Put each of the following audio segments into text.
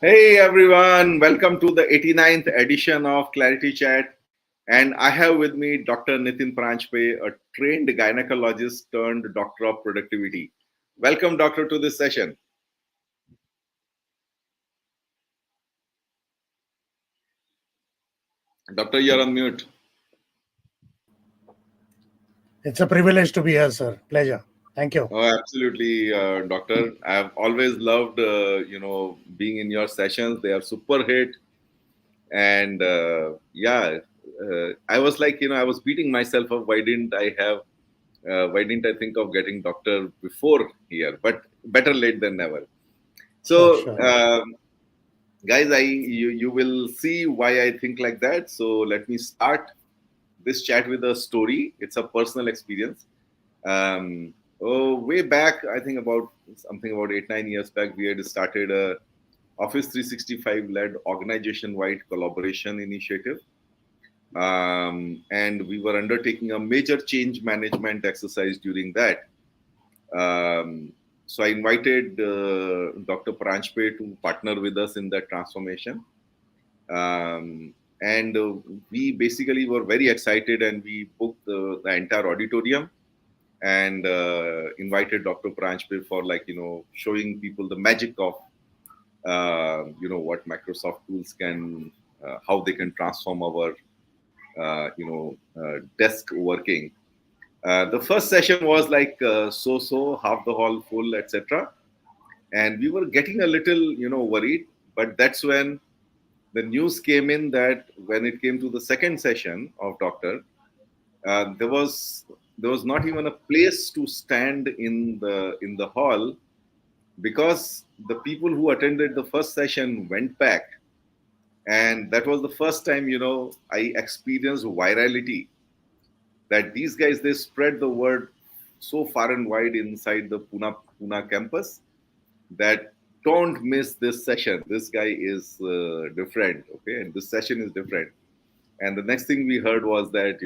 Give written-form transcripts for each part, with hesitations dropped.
Hey everyone, welcome to the 89th edition of Clarity Chat. And I have with me Dr. Nitin Paranjape, a trained gynecologist turned doctor of productivity. Welcome, doctor, to this session. Doctor, you're on mute. It's a privilege to be here, sir. Pleasure. Thank you. Oh, absolutely, doctor. I've always loved, being in your sessions. They are super hit. And I was like, I was beating myself up. Why didn't I think of getting doctor before here? But better late than never. So, Sure. guys, you will see why I think like that. So let me start this chat with a story. It's a personal experience. Way back, I think about 8-9 years back, we had started a Office 365 led organization wide collaboration initiative. And we were undertaking a major change management exercise during that. So I invited Dr. Paranjape to partner with us in that transformation. And we basically were very excited, and we booked the entire auditorium and invited Dr. Paranjape for showing people the magic of what Microsoft tools can, how they can transform our desk working. The first session was so half the hall full, etc. And we were getting a little worried, but that's when the news came in that when it came to the second session of doctor, there was not even a place to stand in the hall, because the people who attended the first session went back. And that was the first time I experienced virality, that these guys, they spread the word so far and wide inside the Pune campus that don't miss this session. This guy is different, okay? And this session is different. And the next thing we heard was that,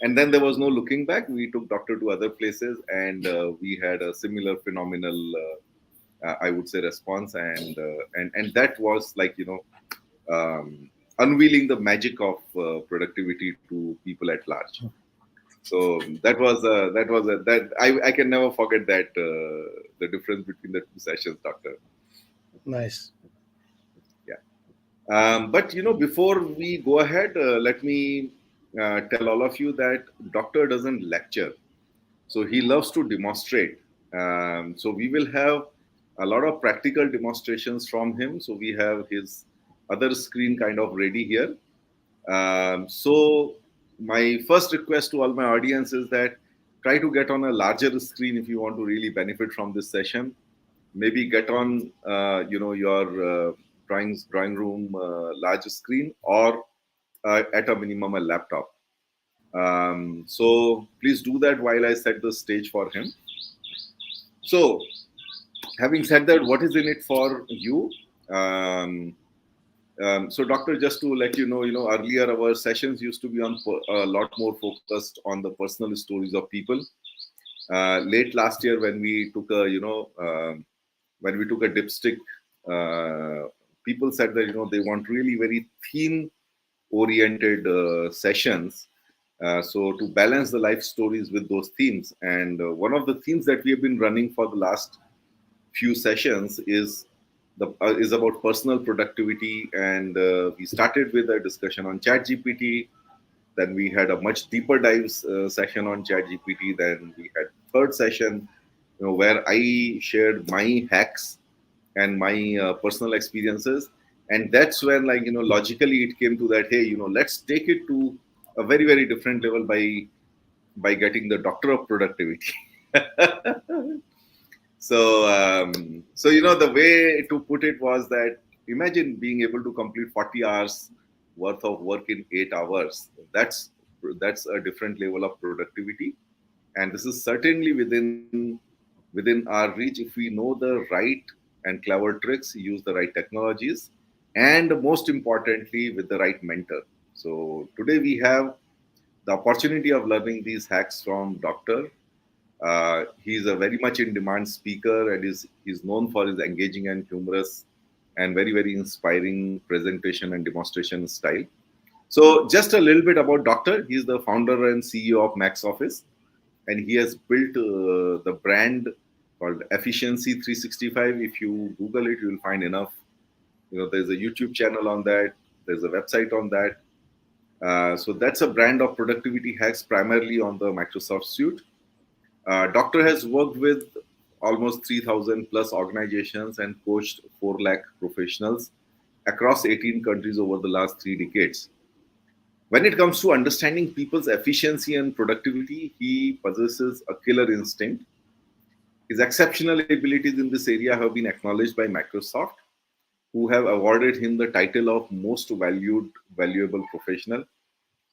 and then there was no looking back. We took doctor to other places, and we had a similar phenomenal, I would say, response. And that was unveiling the magic of productivity to people at large. So I can never forget that, the difference between the two sessions, doctor. Nice. Yeah. But before we go ahead, let me tell all of you that doctor doesn't lecture, so he loves to demonstrate. So we will have a lot of practical demonstrations from him. So we have his other screen kind of ready here. So my first request to all my audience is that try to get on a larger screen if you want to really benefit from this session. Maybe get on your drawing room large screen, or at a minimum a laptop. So please do that while I set the stage for him. So having said that, what is in it for you? So doctor, just to let you know, earlier our sessions used to be on a lot more focused on the personal stories of people. Late last year, when we took a dipstick, people said that they want really very theme oriented sessions, So to balance the life stories with those themes, and one of the themes that we have been running for the last few sessions is about personal productivity, and we started with a discussion on ChatGPT. Then we had a much deeper dives session on ChatGPT. Then we had third session, where I shared my hacks and my personal experiences, and that's when, like, logically it came to that, hey, let's take it to a very very different level by getting the doctor of productivity. So the way to put it was that, imagine being able to complete 40 hours worth of work in 8 hours. That's a different level of productivity, and this is certainly within our reach if we know the right and clever tricks, use the right technologies, and most importantly, with the right mentor. So today we have the opportunity of learning these hacks from Doctor. He's a very much in demand speaker, and is known for his engaging and humorous and very very inspiring presentation and demonstration style. So just a little bit about Doctor. He's the founder and CEO of MaxOffice, and he has built the brand called Efficiency 365. If you Google it, you will find enough. There's a YouTube channel on that. There's a website on that. So that's a brand of productivity hacks primarily on the Microsoft suite. Doctor has worked with almost 3,000 plus organizations and coached 4 lakh professionals across 18 countries over the last 3 decades. When it comes to understanding people's efficiency and productivity, he possesses a killer instinct. His exceptional abilities in this area have been acknowledged by Microsoft, who have awarded him the title of Most Valuable Professional.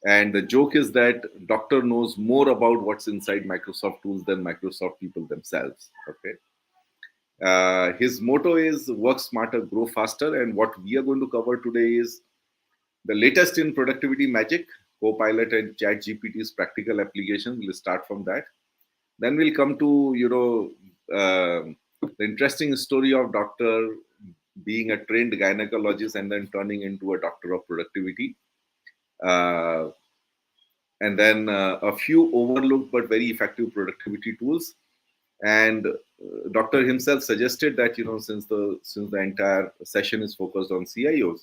And the joke is that Doctor knows more about what's inside Microsoft tools than Microsoft people themselves. Okay. His motto is work smarter, grow faster. And what we are going to cover today is the latest in productivity magic, Copilot and ChatGPT's practical applications. We'll start from that. Then we'll come to, the interesting story of Doctor being a trained gynecologist and then turning into a doctor of productivity. Uh, and then a few overlooked but very effective productivity tools. And Doctor himself suggested that, since the entire session is focused on CIOs,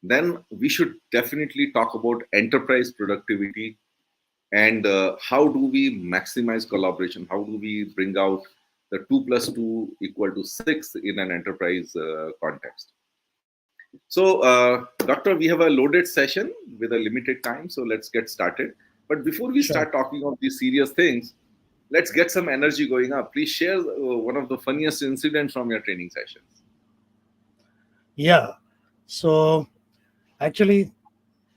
then we should definitely talk about enterprise productivity, and how do we maximize collaboration? How do we bring out the 2 plus 2 equal to 6 in an enterprise context? So, Doctor, we have a loaded session with a limited time, so let's get started. But before we Sure. start talking of these serious things, let's get some energy going up. Please share one of the funniest incidents from your training sessions. Yeah. So actually,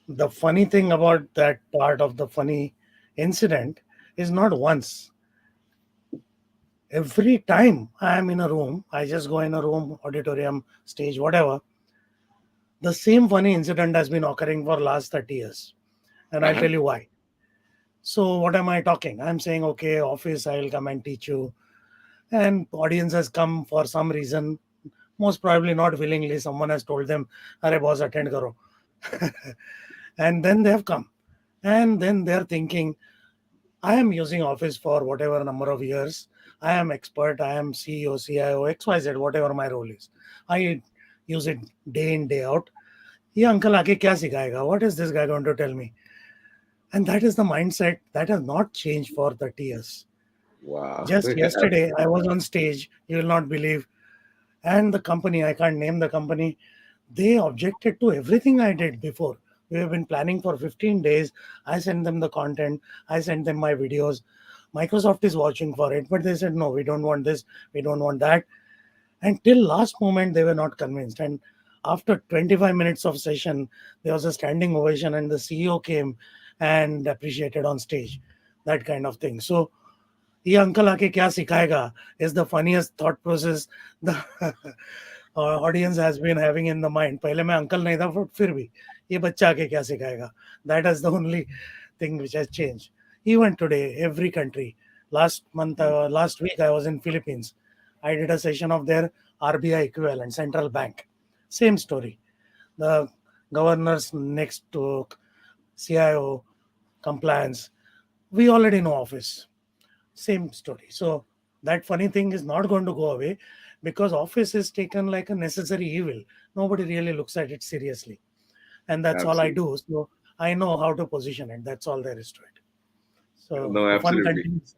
the funny thing about that part of the funny incident is not once. Every time I am in a room, I just go in a room, auditorium, stage, whatever. The same funny incident has been occurring for last 30 years. And I'll tell Uh-huh. you why. So what am I talking? I'm saying, okay, office, I will come and teach you. And audience has come for some reason, most probably not willingly. Someone has told them, "Arey boss, attend karo." And then they have come. And then they're thinking, I am using Office for whatever number of years. I am expert. I am CEO, CIO, XYZ, whatever my role is. I use it day in, day out. ये uncle आके क्या सिखाएगा? What is this guy going to tell me? And that is the mindset that has not changed for 30 years. Wow. Just yesterday, I was on stage. You will not believe. And the company, I can't name the company, they objected to everything I did before. We have been planning for 15 days. I sent them the content. I sent them my videos. Microsoft is watching for it, but they said, no, we don't want this. We don't want that. And till last moment, they were not convinced. And after 25 minutes of session, there was a standing ovation and the CEO came and appreciated on stage, that kind of thing. So ये uncle आके क्या सिखाएगा is the funniest thought process the audience has been having in the mind. पहले मैं uncle नहीं था, but फिर भी ये बच्चा आके क्या सिखाएगा. That is the only thing which has changed. Even today, every country. Last week, I was in Philippines. I did a session of their RBI equivalent, central bank. Same story. The governors next to CIO, compliance. We already know Office. Same story. So that funny thing is not going to go away because Office is taken like a necessary evil. Nobody really looks at it seriously. And that's all I Absolutely. do. So I know how to position it. That's all there is to it. So No, the fun absolutely. continues.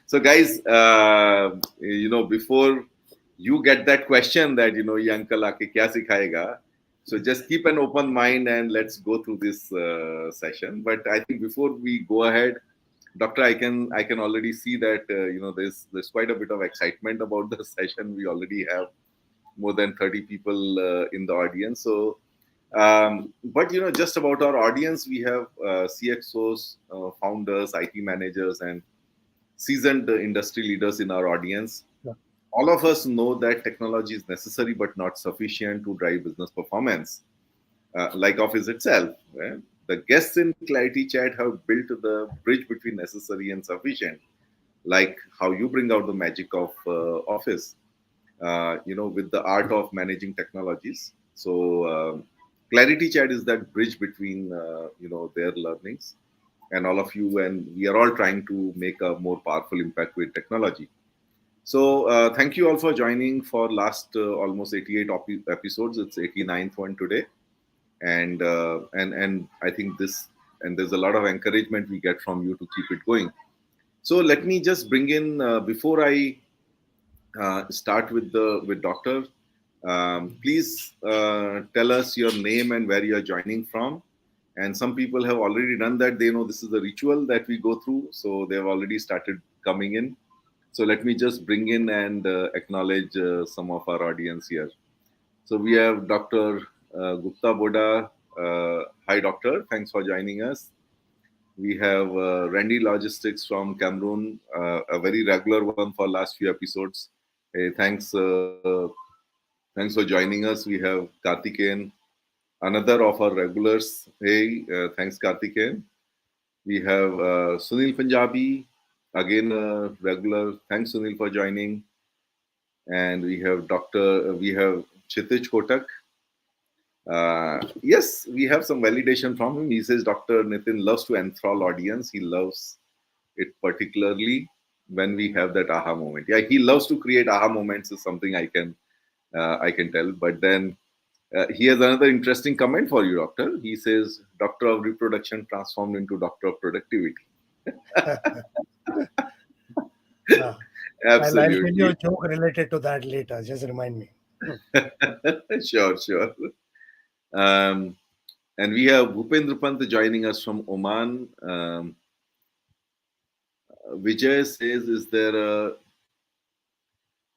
So, guys, before you get that question that, ye uncle aake kya sikhayega? So just keep an open mind and let's go through this session. But I think before we go ahead, Doctor, I can already see that there's quite a bit of excitement about the session. We already have more than 30 people in the audience. So, but just about our audience, we have CXOs, founders, IT managers, and seasoned industry leaders in our audience. Yeah. All of us know that technology is necessary but not sufficient to drive business performance, like Office itself. Right? The guests in Clarity Chat have built the bridge between necessary and sufficient, like how you bring out the magic of Office, with the art of managing technologies. So, Clarity Chat is that bridge between, their learnings and all of you, and we are all trying to make a more powerful impact with technology. So, thank you all for joining for last almost 88 episodes. It's 89th one today, and I think this, and there's a lot of encouragement we get from you to keep it going. So let me just bring in before I start with Doctor. Please tell us your name and where you are joining from. And some people have already done that. They know this is the ritual that we go through, so they've already started coming in. So let me just bring in and acknowledge some of our audience here. So we have Dr. Gupta Boda. Hi, Doctor. Thanks for joining us. We have Randy Logistics from Cameroon, a very regular one for last few episodes. Hey, thanks for joining us. We have Karthikeyan, another of our regulars. Hey, thanks Karthikeyan. We have Sunil Punjabi, again a regular. Thanks Sunil for joining. And we have we have Chitij Kotak. Yes, we have some validation from him. He says Dr. Nitin loves to enthrall audience. He loves it particularly when we have that aha moment. Yeah, he loves to create aha moments. Is something I can tell. But then he has another interesting comment for you, Doctor. He says, "Doctor of reproduction transformed into Doctor of productivity." Yeah. I'll tell you Absolutely. a joke related to that later. Just remind me. Sure, sure. Um, and we have Bhupendra Pant joining us from Oman. Vijay says, "Is there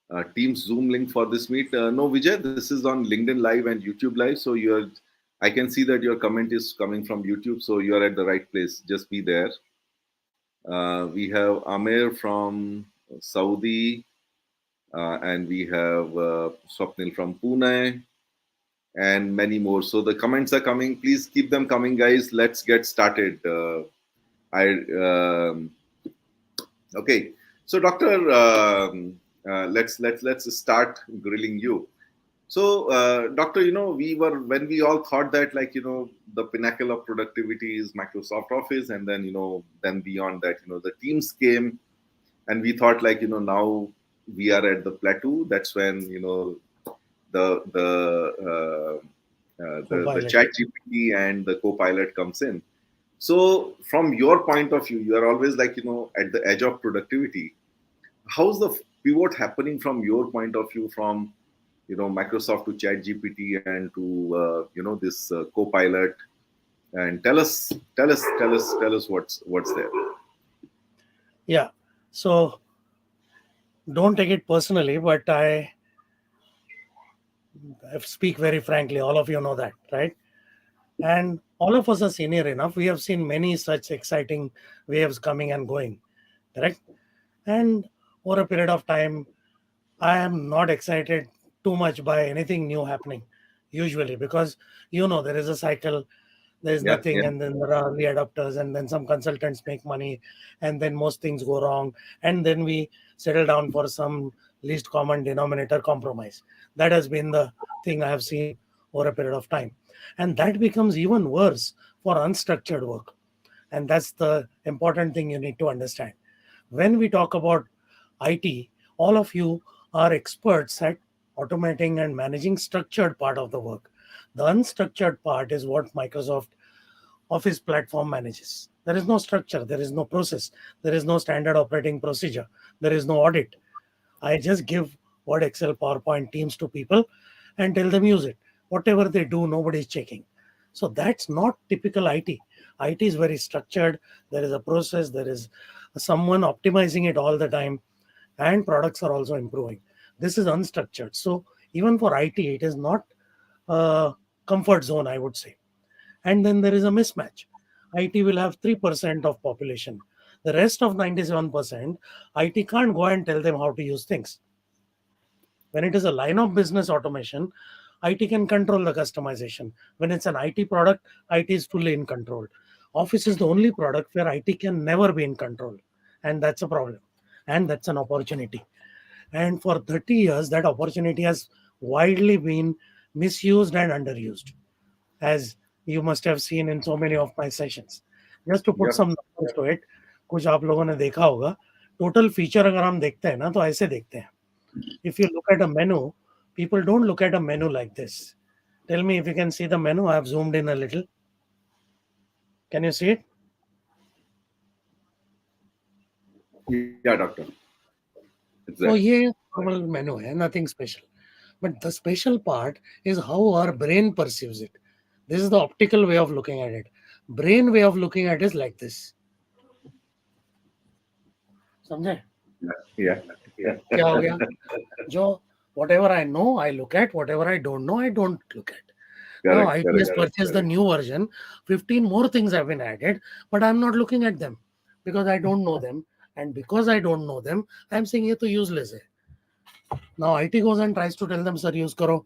a Teams Zoom link for this meet?" No, Vijay. This is on LinkedIn Live and YouTube Live. So you're, I can see that your comment is coming from YouTube. So you are at the right place. Just be there. We have Amir from Saudi, and we have Swapnil from Pune, and many more. So the comments are coming. Please keep them coming, guys. Let's get started. I Okay. So, Doctor, let's start grilling you. So, Doctor, we were when we all thought that, like, the pinnacle of productivity is Microsoft Office, and then then beyond that, the Teams came, and we thought, like, now we are at the plateau. That's when the Copilot. Chat GPT and the Copilot comes in. So, from your point of view, you are always, like, at the edge of productivity. How's the pivot happening from your point of view, from Microsoft to Chat GPT and to this Copilot? And tell us what's there. Yeah. So don't take it personally, but I speak very frankly. All of you know that, right? And all of us are senior enough. We have seen many such exciting waves coming and going, correct? And over a period of time, I am not excited too much by anything new happening, usually, because there is a cycle, there is Yeah, nothing, yeah, and then there are early adopters, and then some consultants make money, and then most things go wrong, and then we settle down for some least common denominator compromise. That has been the thing I have seen over a period of time. And that becomes even worse for unstructured work. And that's the important thing you need to understand. When we talk about IT, all of you are experts at automating and managing structured part of the work. The unstructured part is what Microsoft Office platform manages. There is no structure, there is no process, there is no standard operating procedure, there is no audit. I just give Word, Excel, PowerPoint, Teams to people and tell them use it. Whatever they do, nobody is checking. So that's not typical IT. IT is very structured. There is a process. There is someone optimizing it all the time, and products are also improving. This is unstructured. So even for IT, it is not a comfort zone, I would say. And then there is a mismatch. IT will have 3% of population. The rest of 97%, IT can't go and tell them how to use things. When it is a line of business automation, IT can control the customization. When it's an IT product, IT is fully in control. Office is the only product where IT can never be in control. And that's a problem. And that's an opportunity. And for 30 years, that opportunity has widely been misused and underused, as you must have seen in so many of my sessions. Just to put Yep. some numbers to it, कुछ आप लोगों ने देखा होगा, total feature अगर हम देखते हैं ना तो ऐसे देखते हैं. If you look at a menu, people don't look at a menu like this. Tell me if you can see the menu. I have zoomed in a little. Can you see it? Yeah, doctor. It's So there. ये normal menu है, nothing special. But the special part is how our brain perceives it. This is the optical way of looking at it. Brain way of looking at it is like this. समझे? Yeah. क्या हो गया? जो whatever I know, I look at. Whatever I don't know, I don't look at. Now Correct. IT has purchased the new version. 15 more things have been added, but I'm not looking at them because I don't know them. And because I don't know them, I'm saying ये तो useless है. Now IT goes and tries to tell them, sir, use करो.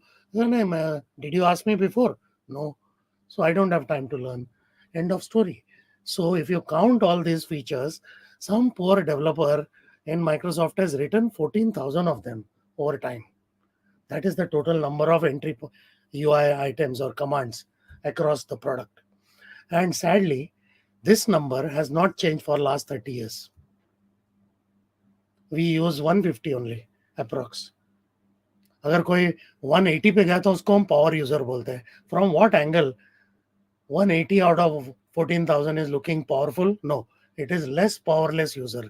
Did you ask me before? No. So I don't have time to learn. End of story. So if you count all these features, some poor developer in Microsoft has written 14,000 of them over time. That is the total number of UI items or commands across the product. And sadly, this number has not changed for last 30 years. We use 150 only, approx. अगर कोई 180 पे गया तो उसको हम power user बोलते हैं. From what angle 180 out of 14,000 is looking powerful? No, it is less powerless user.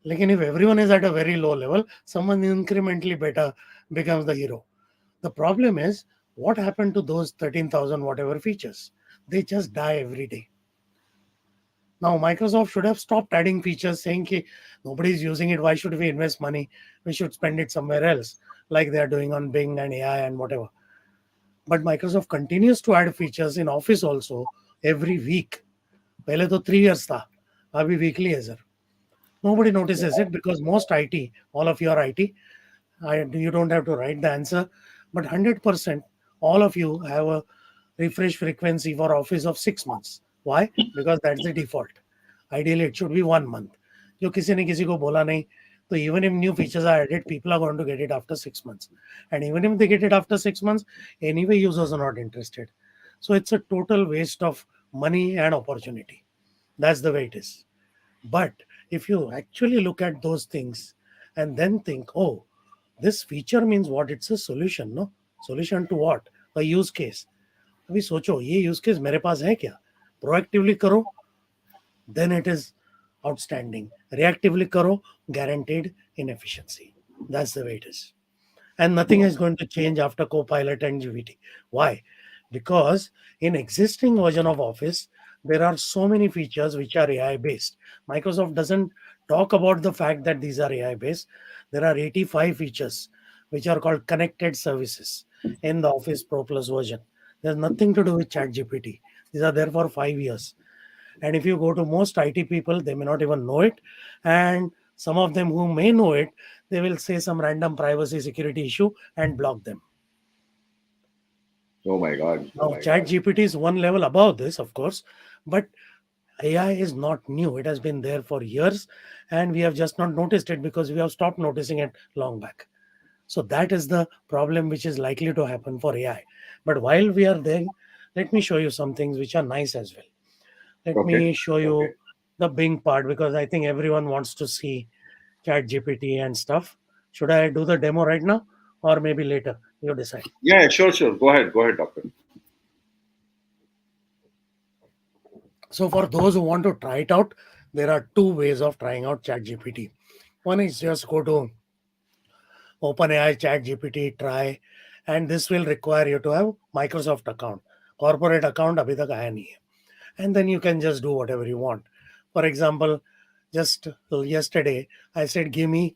Lekin if everyone is at a very low level, someone incrementally better becomes the hero. The problem is, what happened to those 13,000 whatever features? They just die every day. Now, Microsoft should have stopped adding features saying ki nobody is using it. Why should we invest money? We should spend it somewhere else, like they are doing on Bing and AI and whatever. But Microsoft continues to add features in Office also every week. पहले तो 3 years था, अभी weekly है sir. Nobody notices it because most IT, all of you are IT, you don't have to write the answer, but 100% all of you have a refresh frequency for Office of 6 months. Why? Because that's the default. Ideally, it should be 1 month. जो किसी ने किसी को बोला नहीं, so even if new features are added, people are going to get it after 6 months. And even if they get it after 6 months, anyway, users are not interested. So it's a total waste of money and opportunity. That's the way it is. But if you actually look at those things and then think, oh, this feature means what? It's a solution, no? Solution to what? A use case. अभी सोचो ये use case मेरे पास है क्या? Proactively करो, then it is outstanding. Reactively karo, guaranteed inefficiency. That's the way it is. And nothing is going to change after Copilot and GPT. Why? Because in existing version of Office, there are so many features which are AI based. Microsoft doesn't talk about the fact that these are AI based. There are 85 features which are called connected services in the Office Pro Plus version. There's nothing to do with ChatGPT. These are there for 5 years. And if you go to most IT people, they may not even know it. And some of them who may know it, they will say some random privacy security issue and block them. Oh my God. Now, ChatGPT is one level above this, of course, but AI is not new. It has been there for years, and we have just not noticed it because we have stopped noticing it long back. So that is the problem which is likely to happen for AI. But while we are there, Let me show you some things which are nice as well. Let Okay. me show you the Bing part because I think everyone wants to see Chat GPT and stuff. Should I do the demo right now or maybe later? You decide. Yeah, sure, sure. Go ahead, doctor. So for those who want to try it out, there are two ways of trying out Chat GPT. One is just go to OpenAI Chat GPT, try, and this will require you to have Microsoft account. Corporate account abhi tak aaya nahi hai. And then you can just do whatever you want. For example, just yesterday, I said, give me,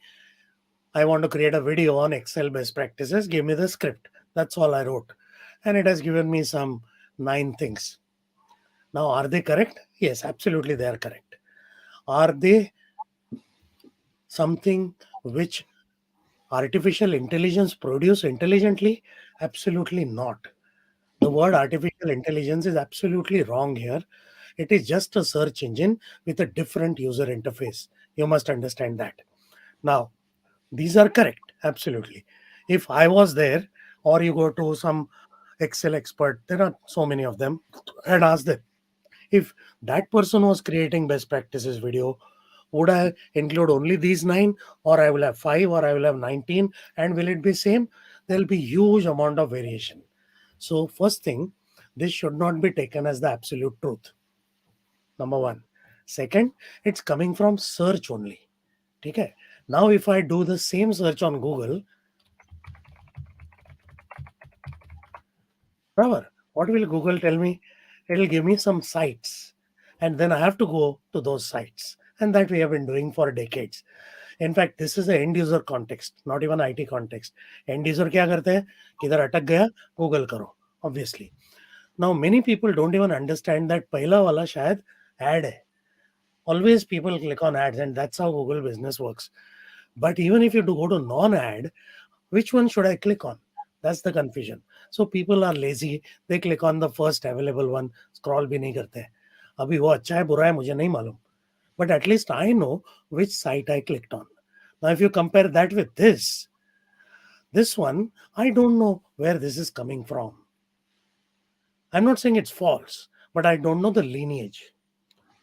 I want to create a video on Excel best practices. Give me the script. That's all I wrote. And it has given me some 9 things. Now, are they correct? Yes, absolutely, they are correct. Are they something which artificial intelligence produce intelligently? Absolutely not. The word artificial intelligence is absolutely wrong here. It is just a search engine with a different user interface. You must understand that. Now, these are correct, absolutely. If I was there, or you go to some Excel expert, there are so many of them, and ask them if that person was creating best practices video, would I include only these 9, or I will have 5, or I will have 19, and will it be same? There'll be huge amount of variation. So first thing, this should not be taken as the absolute truth. Number one. Second, it's coming from search only. Okay. Now, if I do the same search on Google, Brother, what will Google tell me? It'll give me some sites. And then I have to go to those sites. And that we have been doing for decades. In fact, this is an end user context, not even IT context. End user क्या करते हैं? किधर अटक गया? Google करो. Obviously. Now, many people don't even understand that पहला वाला शायद ad है. Always people click on ads, and that's how Google business works. But even if you do go to non-ad, which one should I click on? That's the confusion. So people are lazy. They click on the first available one. Scroll भी नहीं करते. अभी वो अच्छा है बुरा है मुझे नहीं मालूम. But at least I know which site I clicked on. Now, if you compare that with this one, I don't know where this is coming from. I'm not saying it's false, but I don't know the lineage.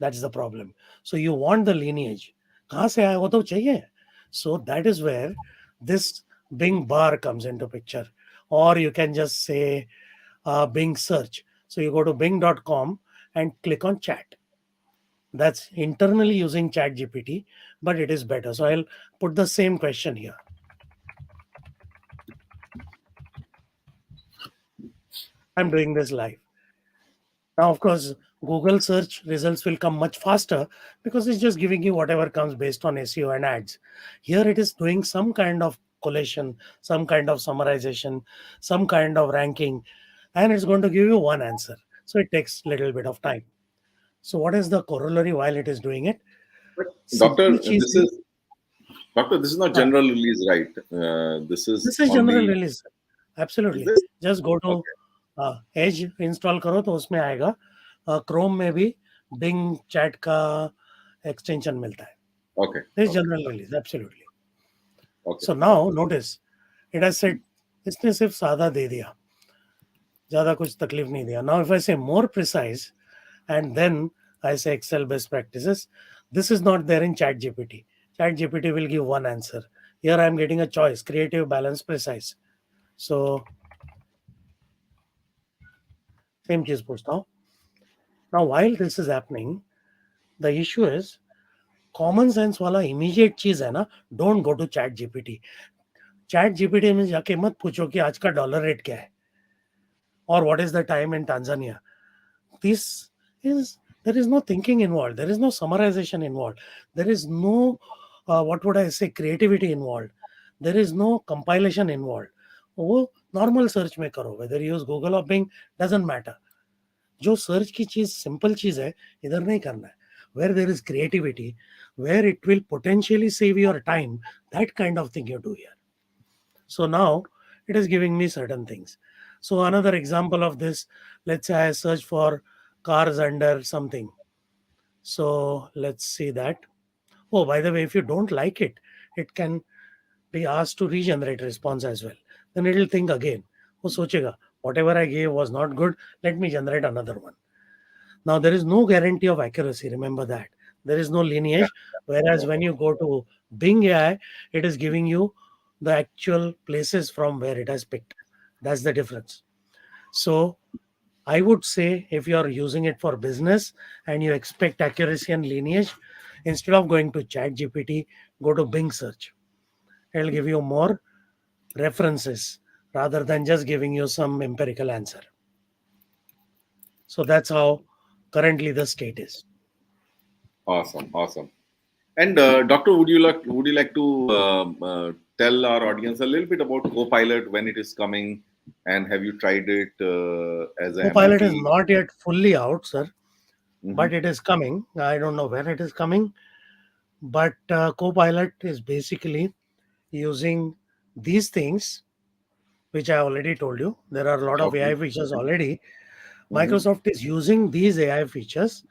That's the problem. So you want the lineage. कहाँ से आया वो तो चाहिए. So that is where this Bing bar comes into picture. Or you can just say Bing search. So you go to bing.com and click on chat. That's internally using chat GPT, but it is better. So I'll put the same question here. I'm doing this live. Now, of course, Google search results will come much faster because it's just giving you whatever comes based on SEO and ads. Here it is doing some kind of collation, some kind of summarization, some kind of ranking, and it's going to give you one answer. So it takes a little bit of time. So what is the corollary while it is doing it? But Simple doctor, cheese. this is not uh, general release, right? This is this is on general the. release. Is Absolutely. this Just go to okay? Edge install करो तो उसमें आएगा. Chrome में भी Bing chat का extension मिलता है. Okay. This Okay. General release absolutely. Okay. So now notice it has said इसने सिर्फ सादा दे दिया, ज़्यादा कुछ तकलीफ नहीं दिया. नाउ इफ आई से more precise and then I say Excel best practices, this is not there in chat gpt. Chat gpt will give one answer. Here I am getting a choice: creative, balanced, precise. So same चीज पूछता हूँ. Now while this is happening, the issue is common sense वाला immediate चीज है ना. Don't go to ChatGPT. ChatGPT में जाके मत पूछो कि आज का डॉलर रेट क्या है और what is the time in Tanzania. This is, there is no thinking involved, there is no summarization involved, there is no what would I say, creativity involved, there is no compilation involved. वो normal search में करो, whether you use Google or Bing, doesn't matter. जो search की चीज simple चीज है इधर नहीं करना है. Where there is creativity, where it will potentially save your time, that kind of thing you do here. So now it is giving me certain things. So another example of this, let's say I search for cars under something. So let's see that. Oh, by the way, if you don't like it, it can be asked to regenerate response as well. Then it will think again. वो सोचेगा Whatever I gave was not good. Let me generate another one. Now, there is no guarantee of accuracy. Remember that. There is no Yeah. lineage. Whereas when you go to Bing AI, it is giving you the actual places from where it has picked. That's the difference. So, I would say if you are using it for business and you expect accuracy and lineage, instead of going to ChatGPT, go to Bing search. It'll give you more references rather than just giving you some empirical answer. So that's how currently the state is. Awesome, awesome. And doctor, would you like to tell our audience a little bit about Copilot, when it is coming, and have you tried it as an Copilot is MLT? not yet fully out, sir, Hmm. but it is coming. I don't know when it is coming, but Copilot is basically using these things, which I already told you. There are a lot of Okay. AI features already. Hmm. Microsoft is using these AI features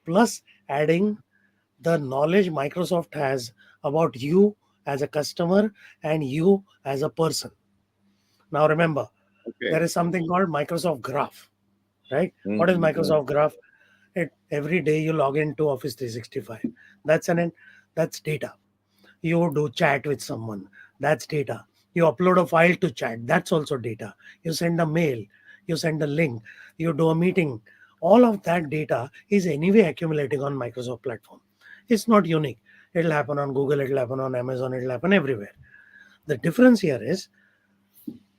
plus adding the knowledge Microsoft has about you as a customer and you as a person. Now, remember, there Okay. is something called Microsoft Graph, right? What is Mm-hmm. Microsoft Graph? Every day you log into Office 365. That's that's data. You do chat with someone. That's data. You upload a file to chat. That's also data. You send a mail. You send a link. You do a meeting. All of that data is anyway accumulating on Microsoft platform. It's not unique. It'll happen on Google. It'll happen on Amazon. It'll happen everywhere. The difference here is,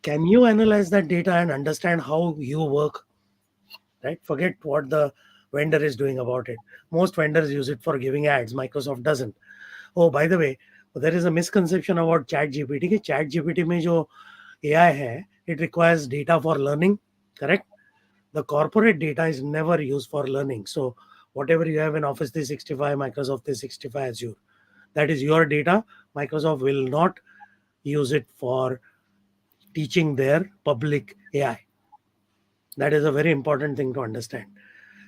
can you analyze that data and understand how you work, right? Forget what the vendor is doing about it. Most vendors use it for giving ads. Microsoft doesn't. Oh, by the way, there is a misconception about ChatGPT कि ChatGPT में जो AI है, it requires data for learning, correct? The corporate data is never used for learning. So whatever you have in Office 365, Microsoft 365 Azure, that is your data. Microsoft will not use it for teaching their public AI. That is a very important thing to understand.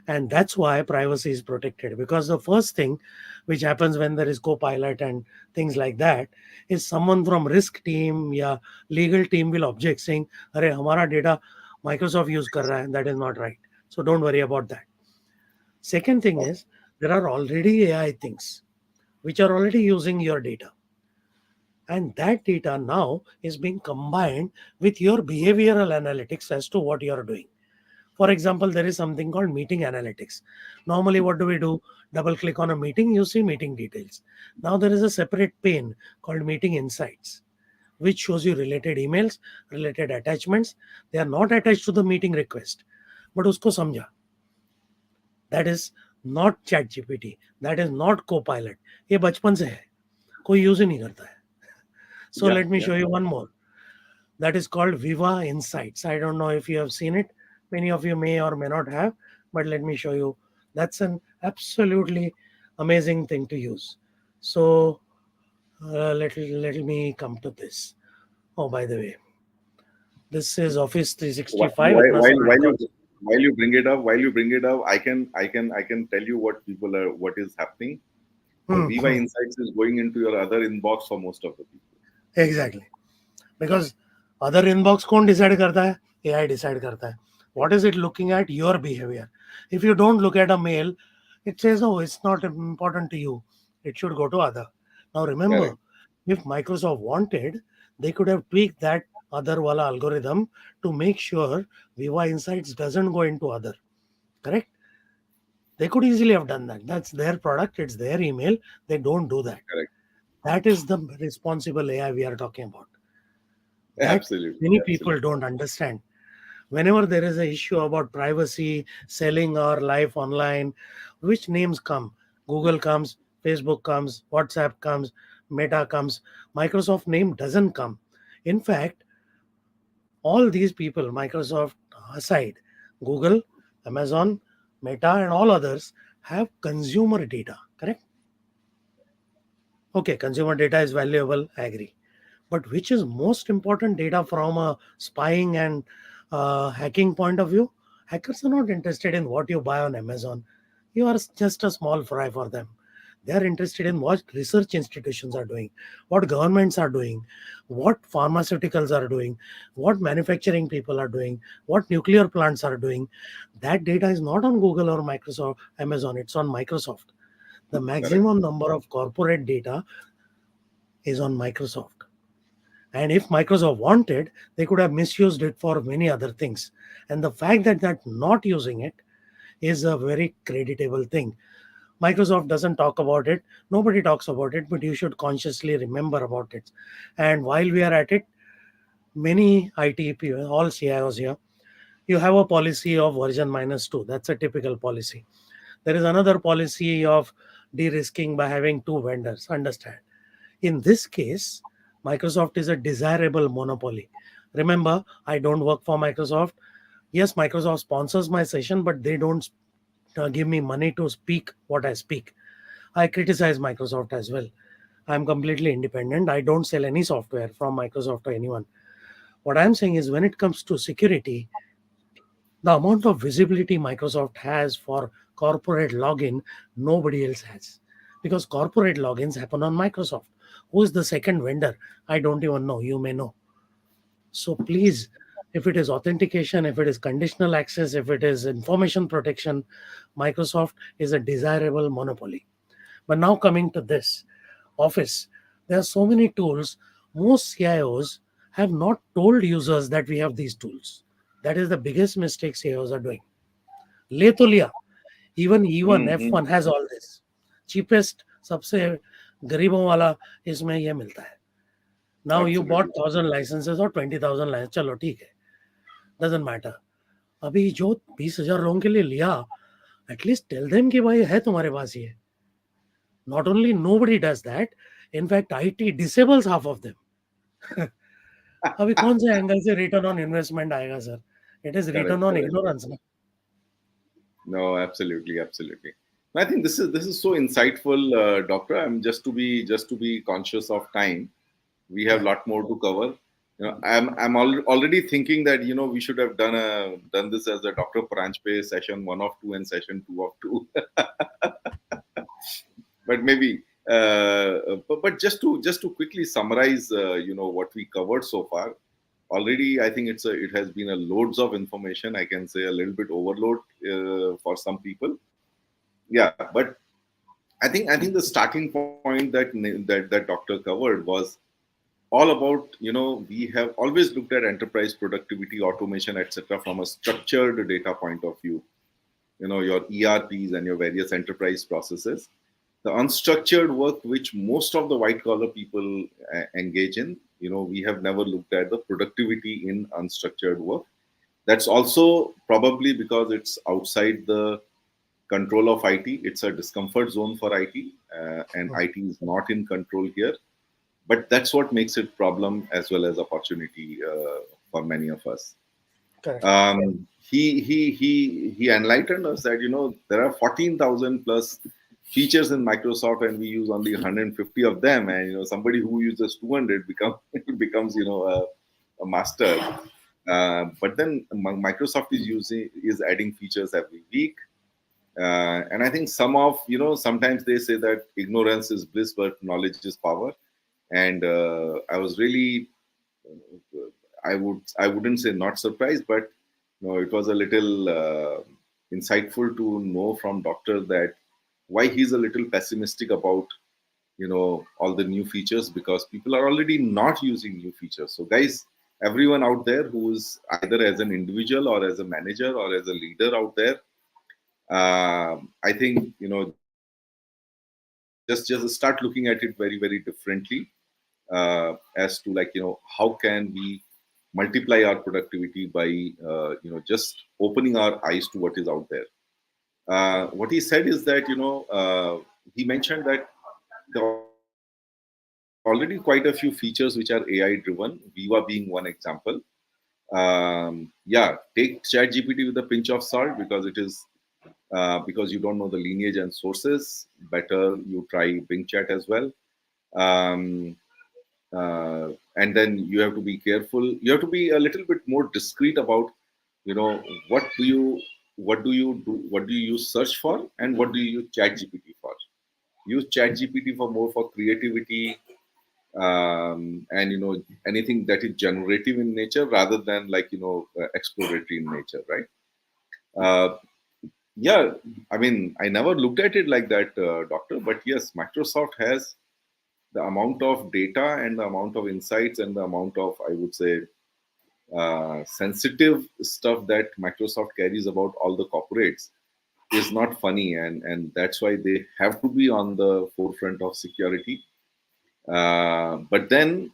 And that's why privacy is protected, because the first thing which happens when there is co-pilot and things like that is someone from risk team या legal team will object saying अरे हमारा data Microsoft use कर रहा है. That is not right. So don't worry about that. Second thing is, there are already AI things which are already using your data, and that data now is being combined with your behavioral analytics as to what you are doing. For example, there is something called meeting analytics. Normally, what do we do? Double click on a meeting, you see meeting details. Now, there is a separate pane called meeting insights, which shows you related emails, related attachments. They are not attached to the meeting request, but usko samjha. That is not chat GPT. That is not Copilot. ये बचपन से है, कोई use ही नहीं करता है. So Yeah, let me yeah. show you one more. That is called Viva Insights. I don't know if you have seen it. Many of you may or may not have, but let me show you. That's an absolutely amazing thing to use. So let me come to this. Oh, by the way, this is Office Wh- 365 with While, some while, while you icons. while you bring it up, I can tell you what people are what is happening. The Hmm, Viva hmm. Insights is going into your other inbox for most of the people. Exactly. Because other inbox कौन decide करता है? AI decide करता है. What is it looking at? Your behavior. If you don't look at a mail, it says, oh, it's not important to you. It should go to other. Now remember, Correct. if Microsoft wanted, they could have tweaked that other wala algorithm to make sure Viva Insights doesn't go into other. Correct? They could easily have done that. That's their product. It's their email. They don't do that. Correct. That is the responsible AI we are talking about. That Absolutely. many people Absolutely. don't understand. Whenever there is an issue about privacy, selling our life online, which names come? Google comes, Facebook comes, WhatsApp comes, Meta comes. Microsoft name doesn't come. In fact, all these people, Microsoft aside, Google, Amazon, Meta, and all others have consumer data, correct? Okay, consumer data is valuable, I agree. But which is most important data from a spying and hacking point of view? Hackers are not interested in what you buy on Amazon. You are just a small fry for them. They are interested in what research institutions are doing, what governments are doing, what pharmaceuticals are doing, what manufacturing people are doing, what nuclear plants are doing. That data is not on Google or Microsoft, Amazon, it's on Microsoft. The Correct. maximum number of corporate data is on Microsoft. And if Microsoft wanted, they could have misused it for many other things. And the fact that they're not using it is a very creditable thing. Microsoft doesn't talk about it. Nobody talks about it, but you should consciously remember about it. And while we are at it, many IT people, all CIOs here, you have a policy of version -2. That's a typical policy. There is another policy of de-risking by having two vendors. Understand? In this case, Microsoft is a desirable monopoly. Remember, I don't work for Microsoft. Yes, Microsoft sponsors my session, but they don't give me money to speak what I speak. I criticize Microsoft as well. I'm completely independent. I don't sell any software from Microsoft to anyone. What I'm saying is, when it comes to security, the amount of visibility Microsoft has for corporate login, nobody else has. Because corporate logins happen on Microsoft. Who is the second vendor? I don't even know. You may know. So please, if it is authentication, if it is conditional access, if it is information protection, Microsoft is a desirable monopoly. But now coming to this Office, there are so many tools. Most CIOs have not told users that we have these tools. That is the biggest mistake CIOs are doing. ले तो लिया. Even E1, Mm-hmm. F1 has all this. Cheapest, सबसे गरीबों वाला इसमें ये मिलता है. Now you bought Absolutely. 1,000 licenses or 20,000 licenses. चलो ठीक है. Doesn't matter. अभी जो 20,000 लोगों के लिए लिया, at least tell them कि भाई है तुम्हारे पास ये. Not only nobody does that, in fact, IT disables half of them. अभी कौन से एंगल से रिटर्न ऑन इन्वेस्टमेंट आएगा sir? It is Correct. Return on Correct. Ignorance ना. No, absolutely, absolutely. I think this is so insightful, doctor. I'm just to be conscious of time. We have a Yeah. lot more to cover. Already thinking that we should have done this as a Dr. Paranjape session 1 of 2 and session 2 of 2. But maybe but just to quickly summarize what we covered so far. Already I think it has been a loads of information. I can say a little bit overload for some people. Yeah, but I think the starting point that doctor covered was all about we have always looked at enterprise productivity, automation, etc. from a structured data point of view. Your ERPs and your various enterprise processes. The unstructured work which most of the white collar people engage in, we have never looked at the productivity in unstructured work. That's also probably because it's outside the control of IT. It's a discomfort zone for IT, and Hmm. IT is not in control here. But that's what makes it problem as well as opportunity for many of us. Correct. He enlightened us that there are 14,000 plus features in Microsoft, and we use only 150 of them. And somebody who uses 200 becomes a master. But then Microsoft is adding features every week. And I think sometimes they say that ignorance is bliss, but knowledge is power. And I was really, I wouldn't say not surprised, but it was a little insightful to know from doctor that why he's a little pessimistic about all the new features, because people are already not using new features. So guys, everyone out there who is either as an individual or as a manager or as a leader out there, I think just start looking at it very very differently, as to how can we multiply our productivity by just opening our eyes to what is out there. What he said is that he mentioned that there are already quite a few features which are AI driven, Viva being one example. Yeah, take ChatGPT with a pinch of salt, because it is because you don't know the lineage and sources. Better you try Bing Chat as well. Um, and then you have to be careful. You have to be a little bit more discreet about, what do you do? What do you use search for, and what do you use ChatGPT for? use ChatGPT for more for creativity, and anything that is generative in nature rather than like exploratory in nature, right? Uh, yeah, I mean, I never looked at it like that, doctor. But yes, Microsoft has the amount of data and the amount of insights and the amount of, I would say, sensitive stuff that Microsoft carries about all the corporates is not funny, and that's why they have to be on the forefront of security. But then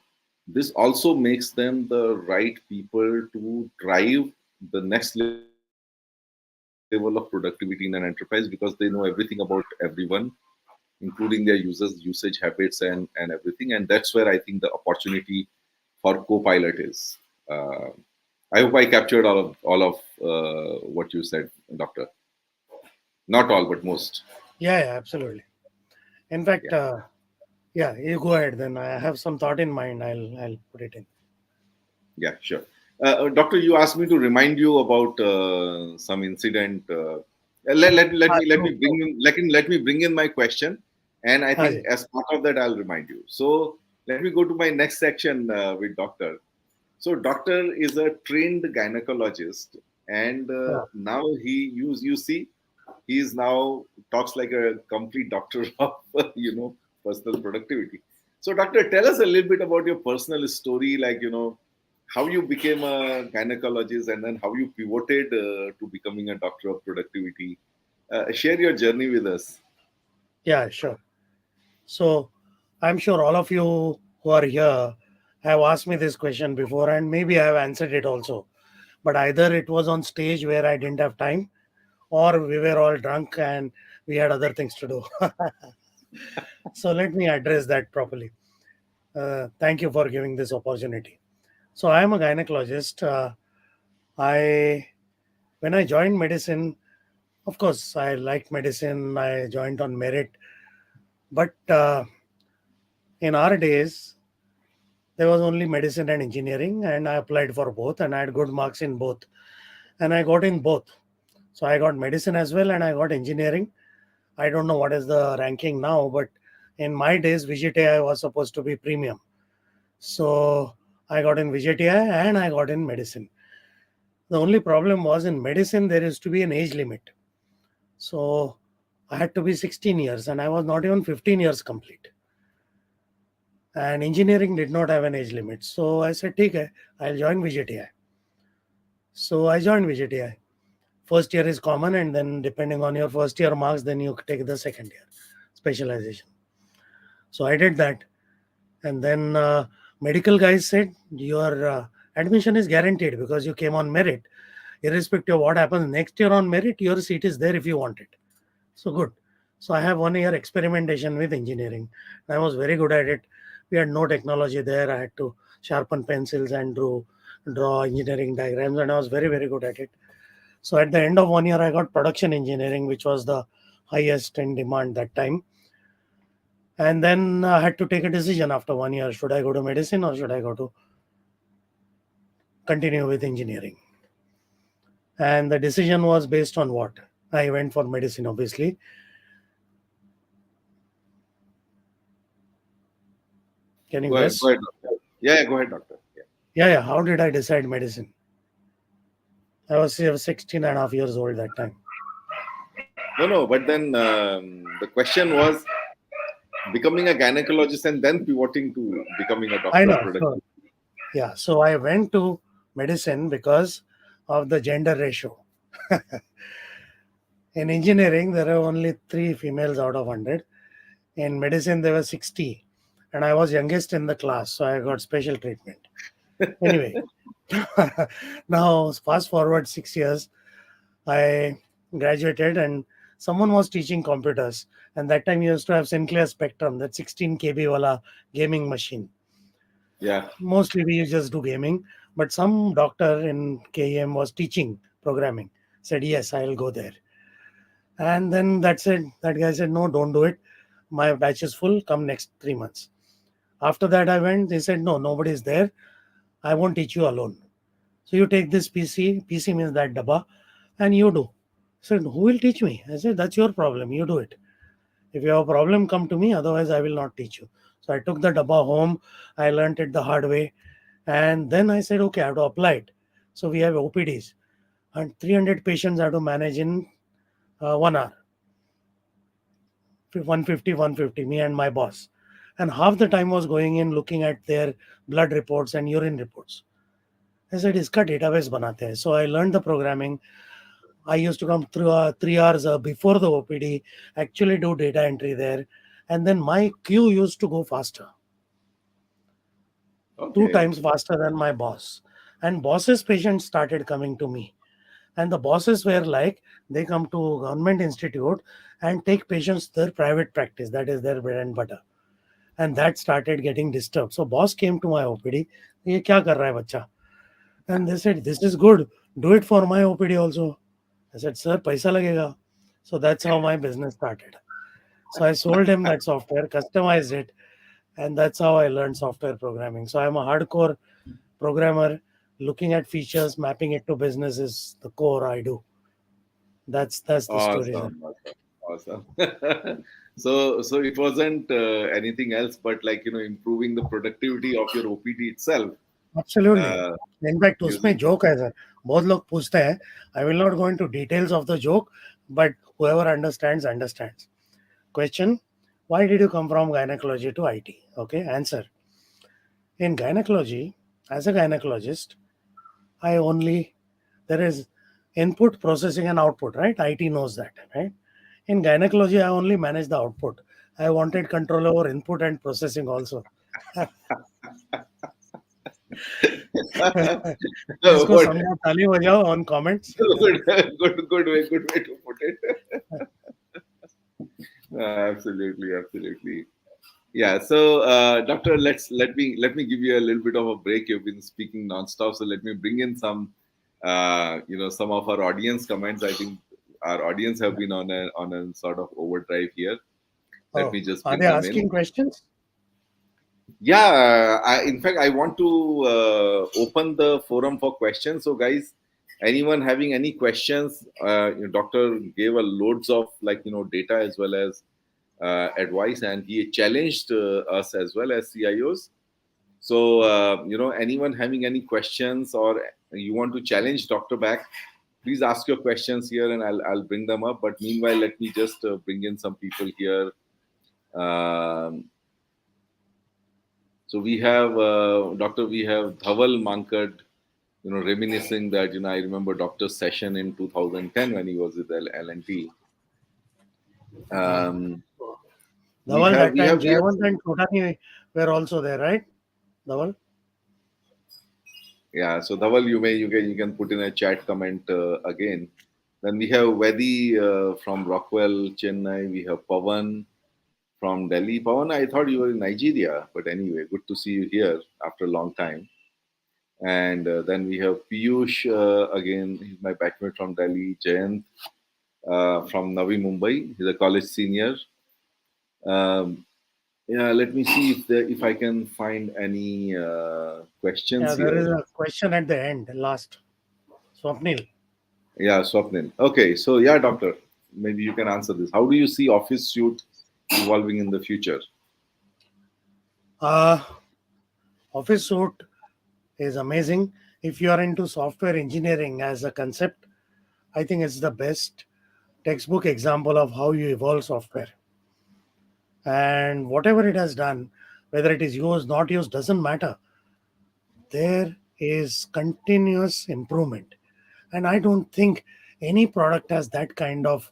this also makes them the right people to drive the next level of productivity in an enterprise, because they know everything about everyone, including their users, usage habits, and everything. And that's where I think the opportunity for Copilot is. I hope I captured all of what you said, Doctor. Not all, but most. Yeah, yeah, absolutely. In fact, Yeah. yeah, you go ahead. Then I have some thought in mind. I'll put it in. Yeah, sure. Doctor, you asked me to remind you about some incident. Let me True, true. let me bring in my question, and I think Haji. as part of that, I'll remind you. So let me go to my next section with Doctor. So doctor is a trained gynecologist, and Yeah. now you see he is now talks like a complete doctor of personal productivity. So doctor, tell us a little bit about your personal story, like how you became a gynecologist and then how you pivoted to becoming a doctor of productivity. Share your journey with us. Yeah, sure. So I'm sure all of you who are here have asked me this question before, and maybe I have answered it also. But either it was on stage where I didn't have time, or we were all drunk and we had other things to do. So let me address that properly. Thank you for giving this opportunity. So I am a gynecologist. I When I joined medicine, of course, I liked medicine. I joined on merit, but in our days, there was only medicine and engineering, and I applied for both, and I had good marks in both, and I got in both. So I got medicine as well, and I got engineering. I don't know what is the ranking now, but in my days, VGTI was supposed to be premium. So I got in VGTI and I got in medicine. The only problem was in medicine, there is to be an age limit. So I had to be 16 years, and I was not even 15 years complete. And engineering did not have an age limit. So I said, okay, I'll join VGTI. So I joined VGTI. First year is common, and then depending on your first year marks, then you take the second year specialization. So I did that. And then medical guys said, your admission is guaranteed because you came on merit. Irrespective of what happens next year on merit, your seat is there if you want it. So good. So I have 1 year experimentation with engineering. I was very good at it. We had no technology there. I had to sharpen pencils and draw engineering diagrams, and I was very, very good at it. So at the end of 1 year, I got production engineering, which was the highest in demand that time. And then I had to take a decision after 1 year. Should I go to medicine or should I go to continue with engineering? And the decision was based on what? I went for medicine, obviously. Can you Go guess? ahead, doctor. Yeah, yeah, go ahead, doctor. Yeah. Yeah, yeah. How did I decide medicine? I was 16 and a half years old that time. No, no, but then the question was becoming a gynecologist and then pivoting to becoming a I doctor of know. So, productivity. yeah. So I went to medicine because of the gender ratio. In engineering, there are only three females out of 100. In medicine, there were 60. And I was youngest in the class. So I got special treatment. Anyway, now fast forward 6 years, I graduated and someone was teaching computers. And that time you used to have Sinclair Spectrum, that 16 KB wala gaming machine. Yeah. Mostly we just do gaming, but some doctor in KEM was teaching programming. Said, yes, I'll go there. And then that guy said, no, don't do it. My batch is full. Come next 3 months. After that, I went. They said, no, nobody is there. I won't teach you alone. So you take this PC. PC means that dabba, and you do. I said, who will teach me? I said, that's your problem. You do it. If you have a problem, come to me. Otherwise, I will not teach you. So I took the dabba home. I learned it the hard way. And then I said, okay, I have to apply it. So we have OPDs and 300 patients I have to manage in 1 hour. 150, 150, me and my boss. And half the time was going in looking at their blood reports and urine reports. I said, iska database banate hai. So I learned the programming. I used to come through 3 hours before the OPD, actually do data entry there. And then my queue used to go faster, two Okay. times faster than my boss. And boss's patients started coming to me. And the bosses were like, they come to government institute and take patients to their private practice. That is their bread and butter. And that started getting disturbed. So boss came to my OPD. ये क्या कर रहा है बच्चा? And they said, this is good. Do it for my OPD also. I said, sir, paisa lagega. So that's how my business started. So I sold him that software, customized it, and that's how I learned software programming. So I'm a hardcore programmer. Looking at features, mapping it to business is the core I do. That's the story, sir. Awesome, awesome, awesome. So it wasn't anything else but like improving the productivity of your OPD itself Absolutely. uh, in fact उसमें using. Joke है sir. बहुत लोग पूछते हैं. I will not go into details of the joke, but whoever understands. Question: why did you come from gynecology to IT? Okay, answer. In gynecology, as a gynecologist, I only there is input, processing, and output, right? IT knows that, right? In gynecology, I only manage the output. I wanted control over input and processing also. So इसको what? समझो, ताली बजाओ on comments. Good way to put it. Absolutely, absolutely. Yeah. So, doctor, let me give you a little bit of a break. You've been speaking nonstop, so let me bring in some of our audience comments. I think our audience have been on a sort of overdrive here. Let Oh, me just are bring they them in. asking questions? Yeah, in fact, I want to open the forum for questions. So, guys, anyone having any questions? Doctor gave a loads of data as well as advice, and he challenged us as well as CIOs. So, anyone having any questions or you want to challenge Doctor back, please ask your questions here, and I'll bring them up. But meanwhile, let me just bring in some people here. Um, So we have Doctor. We have Dhaval Mankad, reminiscing that I remember Doctor's session in 2010 when he was with L&T. Um, we Dhaval, have that we time have we have Jayawant and Chotani were also there, right? Dhaval? yeah. So Dhaval, you can put in a chat comment again. Then we have Vedi from Rockwell, Chennai. We have Pavan from Delhi. Pavan, I thought you were in Nigeria, but anyway, good to see you here after a long time. And then we have Piyush again. He's my batchmate from Delhi. Jayant from Navi Mumbai. He's a college senior. Um, yeah, let me see if I can find any questions Yeah, there is here. a question at the end, last. Swapnil. Yeah, Swapnil. Okay, so yeah, doctor, maybe you can answer this. How do you see office suite evolving in the future? Uh, Office suite is amazing. If you are into software engineering as a concept, I think it's the best textbook example of how you evolve software. And whatever it has done, whether it is used, not used, doesn't matter. There is continuous improvement. And I don't think any product has that kind of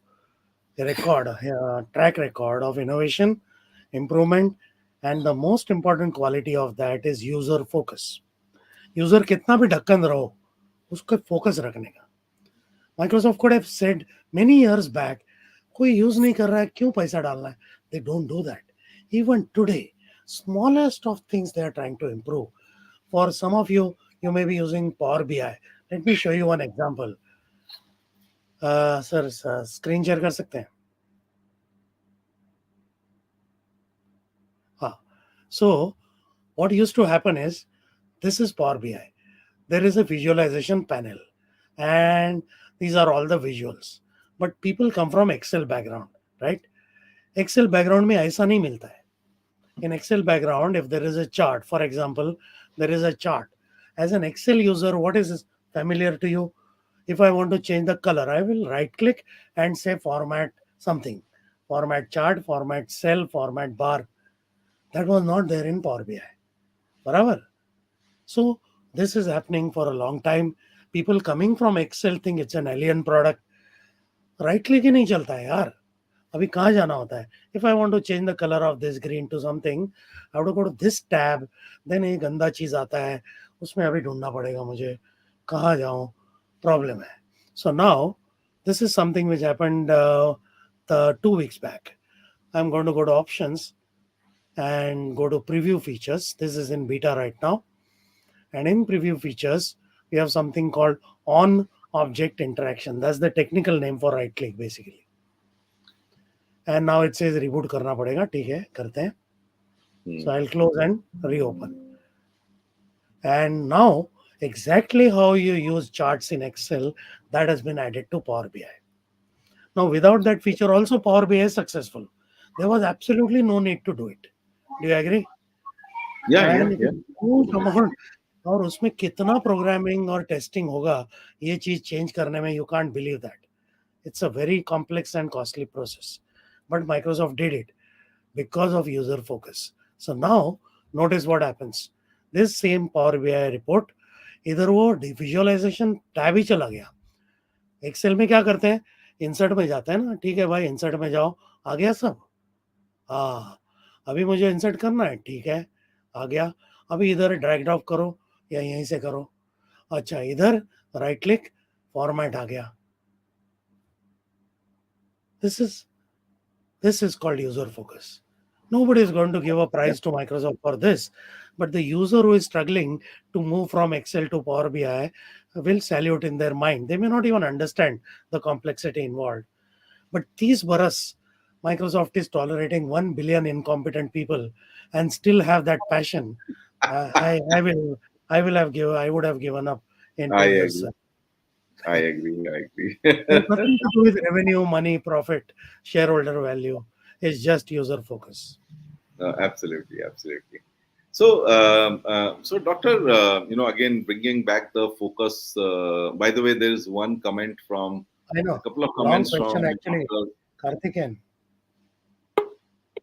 track record of innovation, improvement, and the most important quality of that is user focus. User कितना भी ढक्कन रहो, उसको focus रखने का. Microsoft could have said many years back, कोई use नहीं कर रहा है, क्यों पैसा डालना है. They don't do that. Even today, smallest of things they are trying to improve. For some of you, you may be using Power BI. Let me show you one example. Sir screen share कर सकते हैं. हाँ. So what used to happen is, this is Power BI. There is a visualization panel, and these are all the visuals. But people come from Excel background, right? Excel background में ऐसा नहीं मिलता है. In Excel background, if there is a chart, for example, there is a chart. As an Excel user, what is familiar to you? If I want to change the color, I will right click and say format something. Format chart, format cell, format bar. That was not there in Power BI. Barabar. So this is happening for a long time. People coming from Excel think it's an alien product. Right click ही नहीं चलता है यार. अभी कहाँ जाना होता है? If I want to change the colour of this green to something, I have to go to this tab. Then एक गंदा चीज आता है, उसमें अभी ढूंढना पड़ेगा मुझे. कहाँ जाऊँ? प्रॉब्लम है. So now this is something which happened the 2 weeks back. I'm going to go to options and go to preview features. This is in beta right now. And in preview features, we have something called on object interaction. That's the technical name for right click basically. And now it says reboot करना पड़ेगा. ठीक है, करते हैं. So I'll close and reopen. And now exactly how you use charts in Excel, that has been added to Power BI. Now without that feature also Power BI is successful. There was absolutely no need to do it. Do you agree? And it is huge amount. और उसमें कितना programming और testing होगा ये चीज change करने में, you can't believe that. It's a very complex and costly process. But Microsoft did it because of user focus. So now, notice what happens. This same Power BI report, इधर वो visualization tab ही चला गया. Excel में क्या करते हैं? Insert में जाते हैं ना. ठीक है भाई, इंसर्ट में जाओ. आ गया सब. हाँ, अभी मुझे इंसर्ट करना है. ठीक है, आ गया. अभी इधर ड्रैग ड्रॉप करो या यहीं से करो. अच्छा, इधर राइट क्लिक, फॉर्मेट आ गया. This is called user focus. Nobody is going to give a prize to Microsoft for this, but the user who is struggling to move from Excel to Power BI will salute in their mind. They may not even understand the complexity involved. But these baras, Microsoft is tolerating 1 billion incompetent people and still have that passion. I would have given up in I 2 years. agree. I agree. I agree. There's nothing to do with revenue, money, profit, shareholder value. It's just user focus. Absolutely, absolutely. So, Doctor, again, bringing back the focus. By the way, there is one comment from I know. a couple of Long comments question from actually. Dr. Karthikeyan.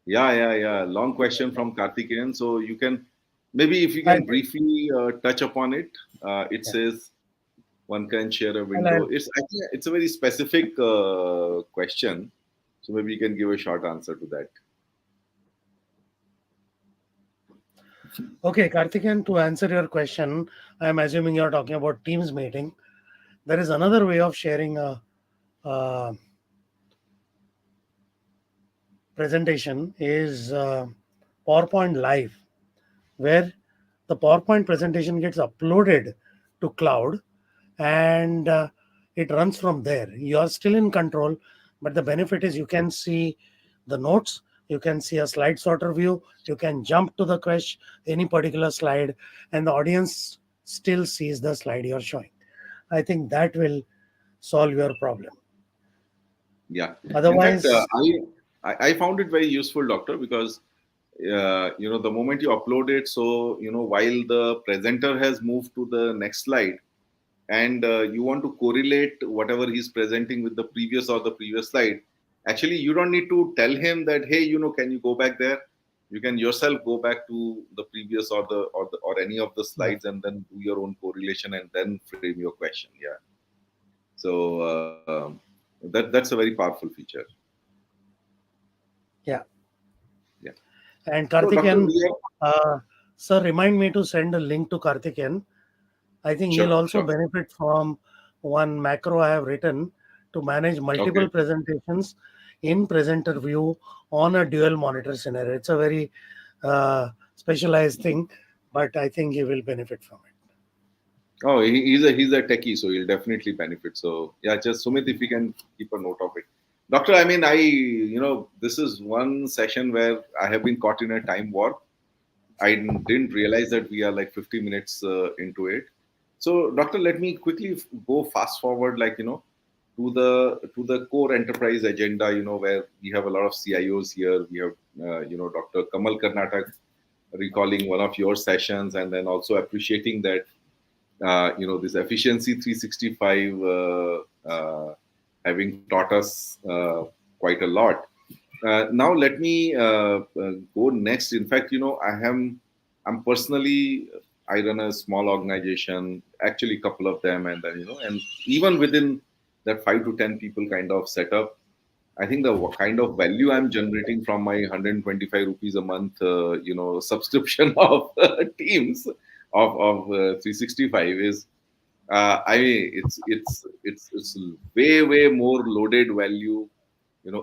Yeah. Long question from Karthikeyan. So you can maybe if you can briefly touch upon it. It says one can share a window. It's a very specific question. So maybe you can give a short answer to that. Okay, Karthikeyan, to answer your question, I'm assuming you're talking about Teams meeting. There is another way of sharing a presentation is PowerPoint Live, where the PowerPoint presentation gets uploaded to cloud and it runs from there. You are still in control, but the benefit is you can see the notes, you can see a slide sorter view, you can jump to the question, any particular slide, and the audience still sees the slide you're showing. I think that will solve your problem. Yeah. Otherwise, in fact, I found it very useful, Doctor, because the moment you upload it, so while the presenter has moved to the next slide, and you want to correlate whatever he's presenting with the previous or the previous slide, actually you don't need to tell him that, hey, can you go back there? You can yourself go back to the previous or any of the slides and then do your own correlation and then frame your question. Yeah. So that's a very powerful feature. Yeah. Yeah. And Karthikeyan, sir, remind me to send a link to Karthikeyan. I think he'll also benefit from one macro I have written to manage multiple presentations in presenter view on a dual monitor scenario. It's a very specialized thing, but I think he will benefit from it. Oh, he's a techie, so he'll definitely benefit. So yeah, just Sumit, if you can keep a note of it. Doctor, I mean, this is one session where I have been caught in a time warp. I didn't realize that we are like 50 minutes into it. So, Doctor, let me quickly go fast forward. to the core enterprise agenda, where we have a lot of CIOs here. We have Dr. Kamal Karnatak recalling one of your sessions, and then also appreciating that this efficiency 365 having taught us quite a lot. Now let me go next. In fact, I'm personally, I run a small organization, actually a couple of them, and then and even within that 5 to 10 people kind of setup, I think the kind of value I'm generating from my 125 rupees a month, subscription of Teams of 365 is, I mean, it's way more loaded value,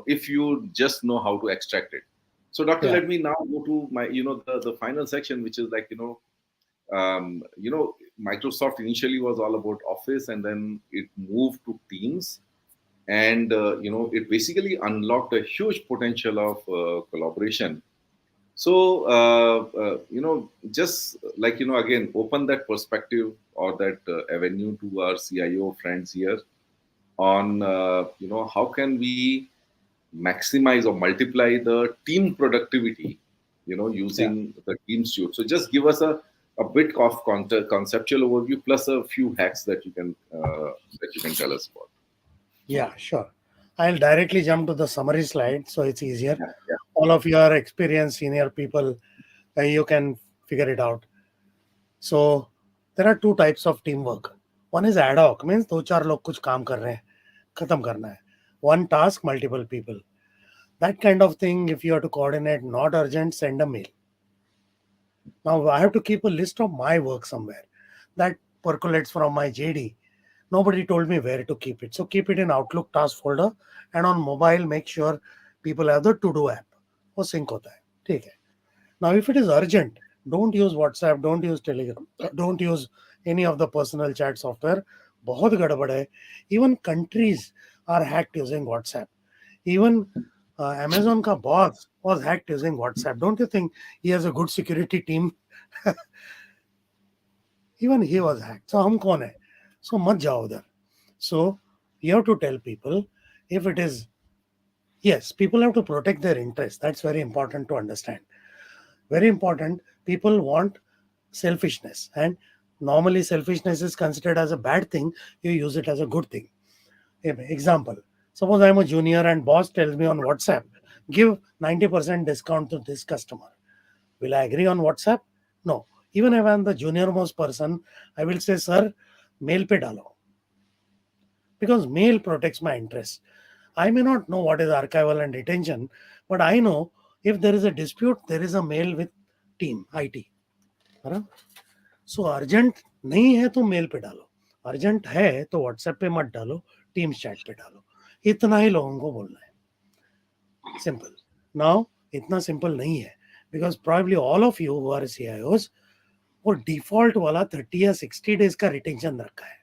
if you just know how to extract it. So, Doctor, Yeah. let me now go to my, the final section, which is like, Microsoft initially was all about Office, and then it moved to Teams, and it basically unlocked a huge potential of collaboration. So just like again, open that perspective or that avenue to our CIO friends here on how can we maximize or multiply the team productivity, Yeah. using the Team suite. So just give us a bit of conceptual overview plus a few hacks that you can tell us about. Yeah, sure. I'll directly jump to the summary slide so it's easier. Yeah, yeah, All of your experienced senior people, you can figure it out. So there are two types of teamwork. One is ad hoc, means दो चार लोग कुछ काम कर रहे हैं, खत्म करना है. One task, multiple people. That kind of thing, if you have to coordinate, not urgent, send a mail. Now I have to keep a list of my work somewhere. That percolates from my JD. Nobody told me where to keep it. So keep it in Outlook task folder, and on mobile make sure people have the to do app. वो sync होता है. ठीक है. Now if it is urgent, don't use WhatsApp, don't use Telegram, don't use any of the personal chat software. बहुत गड़बड़ है. Even countries are hacked using WhatsApp. Even Amazon का boss was hacked using WhatsApp. Don't you think he has a good security team? Even he was hacked. So हम कौन है? So मत जाओ उधर. So you have to tell people if it is, yes, people have to protect their interests. That's very important to understand. Very important. People want selfishness, and normally selfishness is considered as a bad thing. You use it as a good thing. Example: suppose I'm a junior and boss tells me on WhatsApp, give 90% discount to this customer. Will I agree on WhatsApp? No. Even if I'm the junior most person, I will say, sir, mail pe dalo, because mail protects my interests. I may not know what is archival and retention, but I know if there is a dispute, there is a mail with team IT. है ना? सो urgent नहीं है तो mail पे डालो, urgent है तो WhatsApp पे मत डालो, टीम्स चैट पे डालो. इतना ही लोगों को बोलना है. सिंपल. नाउ इतना सिंपल नहीं है, because probably all of you who are CIOs वो डिफॉल्ट वाला 30 या 60 डेज का रिटेंशन रखा है.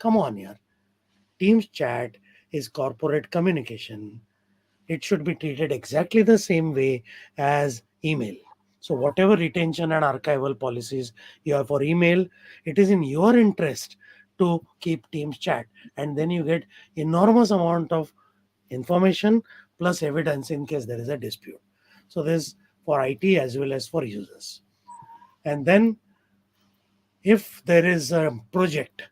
कम ऑन यार. Teams chat is corporate communication. It should be treated exactly the same way as email. So whatever retention and archival policies you have for email, it is in your interest to keep Teams chat, and then you get enormous amount of information plus evidence in case there is a dispute. So this for IT as well as for users. And then if there is a project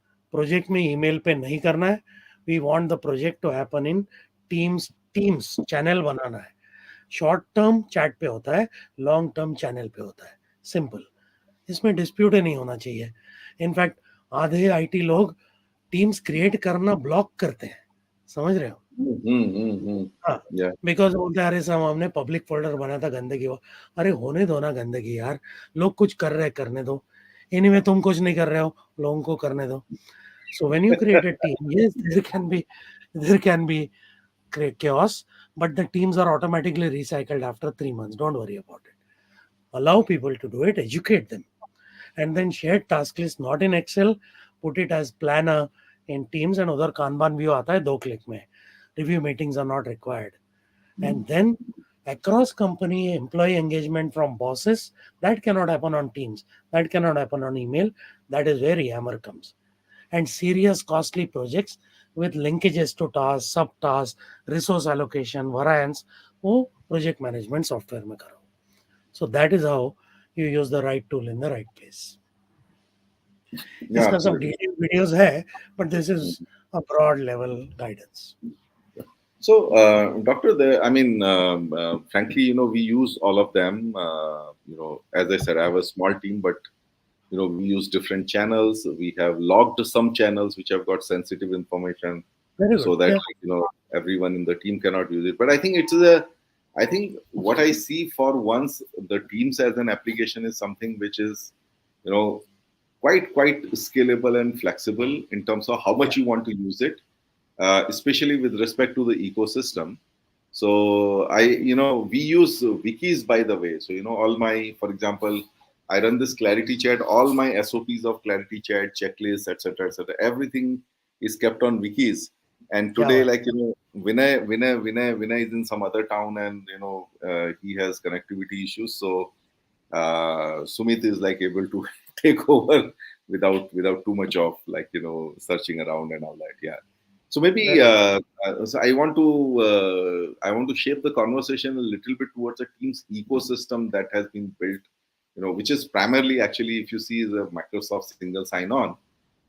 में email पे नहीं करना है, we want the project to happen in Teams channel बनाना है. Short term chat पे होता है, long term channel पे होता है. सिंपल. इसमें डिस्प्यूट ही नहीं होना चाहिए. इनफैक्ट आधे आईटी लोग टीम्स क्रिएट करना ब्लॉक करते हैं. समझ रहे हो? हाँ. yeah. बिकॉज बोलते हैं अरे सब हमने पब्लिक फोल्डर बनाया था, गंदगी हो. अरे होने दो ना गंदगी यार, लोग कुछ कर रहे हैं, करने दो. एनीवे तुम कुछ नहीं कर रहे हो, लोगों को करने दो. So when you create a team, yes, there can be chaos, but the teams are automatically recycled after 3 months. Don't worry about it. Allow people to do it, educate them, and then share task list not in Excel. Put it as planner in Teams, and other Kanban view आता है 2 click में. Review meetings are not required. And then across company employee engagement from bosses, that cannot happen on Teams. That cannot happen on email. That is where Yammer comes. And serious costly projects, with linkages to tasks, subtasks, resource allocation, variance, वो project management software में करो. So that is how you use the right tool in the right place. Yeah, इसका सब absolutely. detailed videos है, but this is a broad level guidance. So, Doctor, I mean, frankly, we use all of them. As I said, I have a small team, but we use different channels. We have logged some channels which have got sensitive information, Very good. so that Yeah. everyone in the team cannot use it. But I think what I see for once the Teams as an application is something which is, you know, quite scalable and flexible in terms of how Yeah. much you want to use it, especially with respect to the ecosystem. So we use wikis, by the way. So all my, for example, I run this Clarity Chat. All my SOPs of Clarity Chat, checklists, etc., etc., everything is kept on wikis. And क्या today, बात like Vinay is in some other town, and he has connectivity issues. So Sumit is like able to take over without too much of like searching around and all that. Yeah. So maybe Very good. so I want to shape the conversation a little bit towards a team's ecosystem that has been built, which is primarily actually, if you see, is a Microsoft single sign-on,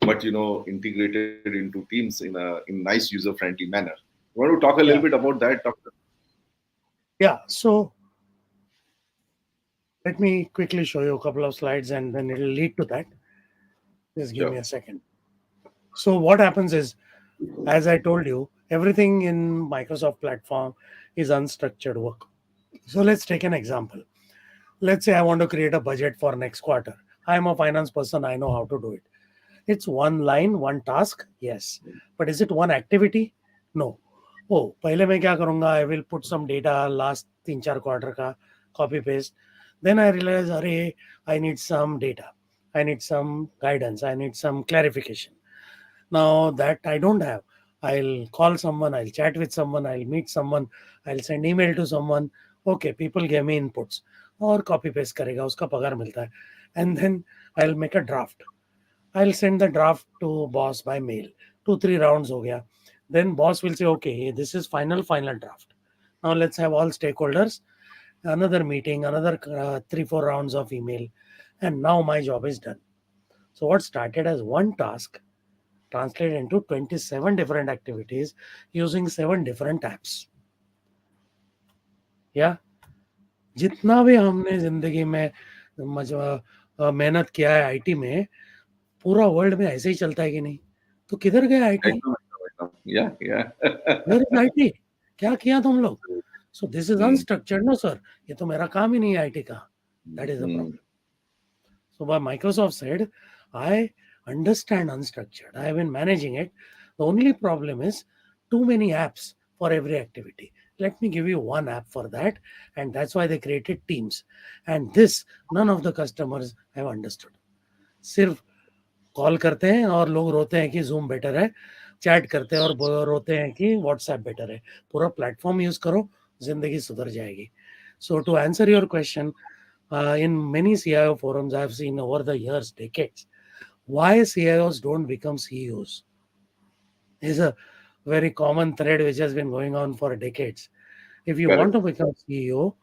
but integrated into Teams in nice user-friendly manner. You want to talk a little bit Yeah. about that, Doctor? Yeah. So let me quickly show you a couple of slides and then it'll lead to that. Just give Sure. me a second. So what happens is, as I told you, everything in Microsoft platform is unstructured work. So let's take an example. Let's say I want to create a budget for next quarter. I'm a finance person. I know how to do it. It's one line, one task. Yes. But is it one activity? No. Oh, पहले मैं क्या करूँगा? I will put some data last 3-4 quarter का copy paste. Then I realize, अरे, I need some data. I need some guidance. I need some clarification. Now that I don't have, I'll call someone, I'll chat with someone, I'll meet someone, I'll send email to someone. Okay, people give me inputs. और copy paste करेगा, उसका पगार मिलता है. And then I'll make a draft. I'll send the draft to boss by mail. 2-3 rounds हो गया. Then boss will say, okay, this is final draft. Now let's have all stakeholders, another meeting, another 3-4 rounds of email, and now my job is done. So what started as one task translated into 27 different activities using 7 different apps. या जितना भी हमने जिंदगी में मेहनत किया है IT में, पूरा वर्ल्ड में ऐसे ही चलता है कि नहीं? तो किधर गया IT? Yeah, yeah. Where is IT? क्या किया तुम लोग? So this is Hmm. Unstructured. No sir, ये तो मेरा काम ही नहीं है आईटी का. That is the Hmm. Problem. So why Microsoft said, I understand unstructured. I have been managing it. The only problem is too many apps for every activity. Let me give you one app for that. And that's why they created Teams. And this, none of the customers have understood. सिर्फ call करते हैं और लोग रोते हैं कि zoom better है, chat करते हैं और रोते हैं कि व्हाट्सएप बेटर है. पूरा प्लेटफॉर्म यूज करो, जिंदगी सुधर जाएगी. So to answer your question, in many CIO forums I've seen over the years, decades, why CIOs don't become CEOs is a very common thread which has been going on for decades. If you want Correct. to become CEO,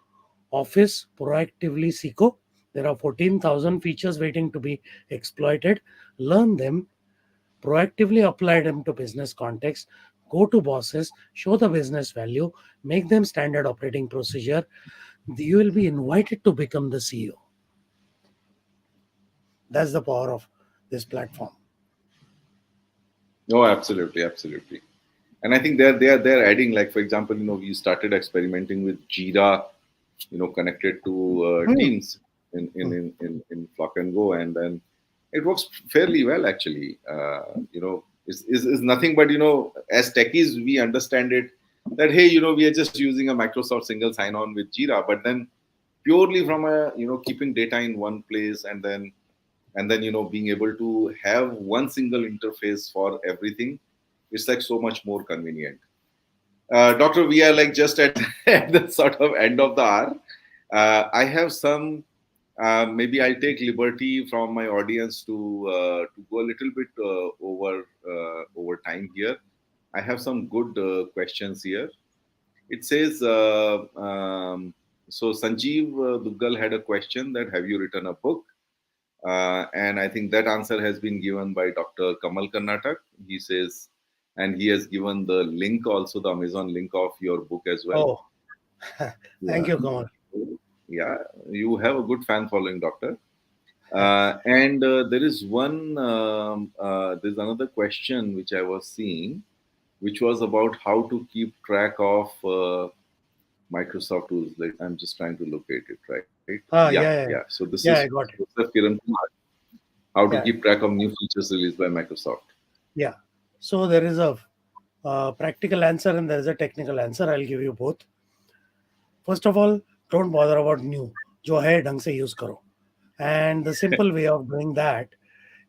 Office proactively seeko. There are 14,000 features waiting to be exploited. Learn them, proactively apply them to business context, go to bosses, show the business value, make them standard operating procedure. You will be invited to become the CEO. That's the power of this platform. No, absolutely, absolutely. And I think they're adding, like, for example, we started experimenting with Jira, connected to Hmm. Teams in Flock and Go, and then it works fairly well actually. Is nothing but as techies we understand it that hey, we are just using a Microsoft single sign-on with Jira, but then purely from a keeping data in one place, and then being able to have one single interface for everything, it's like so much more convenient. Doctor, we are like just at, at the sort of end of the hour. I have some. Maybe I'll take liberty from my audience to go a little bit over time here. I have some good questions here. It says, so Sanjeev Duggal had a question that have you written a book? And I think that answer has been given by Dr. Kamal Karnatak. He says, and he has given the link also, the Amazon link of your book as well. Oh, thank Yeah. you, Kamal. Yeah, you have a good fan following, Doctor. And there is there's another question which I was seeing, which was about how to keep track of Microsoft tools. Like, I'm just trying to locate it, right? Yeah, Yeah, yeah. yeah, So this is yeah, I got it. Joseph Kiran Kumar, how to Yeah, keep track of new features released by Microsoft. yeah. So there is a practical answer and there is a technical answer. I'll give you both. First of all, don't bother about new. जो है ढंग से use करो. And the simple way of doing that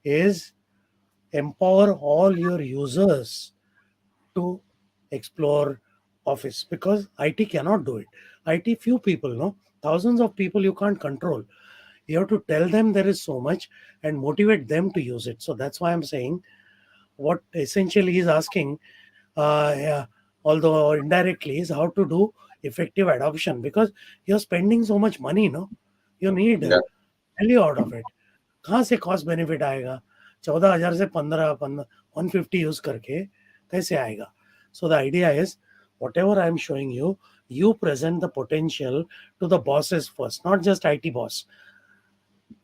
is empower all your users to explore Office because IT cannot do it. IT, few people, no, thousands of people you can't control. You have to tell them there is so much and motivate them to use it. So that's why I'm saying what essentially he's asking, yeah, although indirectly, is how to do effective adoption because you're spending so much money, no, you need Yeah. value out of it. कहाँ से cost benefit आएगा 14,000 से 150 use करके कैसे आएगा so the idea is what ever I am showing you you present the potential to the bosses first, not just IT boss,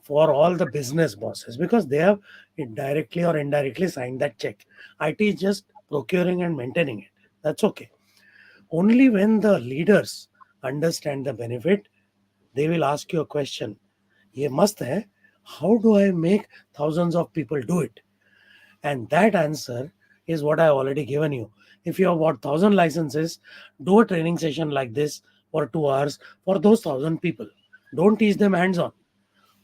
for all the business bosses because they have directly or indirectly signed that check. IT is just procuring and maintaining it. That's okay. Only when the leaders understand the benefit, they will ask you a question. ये मस्त है. How do I make thousands of people do it? And that answer is what I already given you. If you have bought 1,000 licenses, do a training session like this for 2 hours for those 1,000 people. Don't teach them hands-on.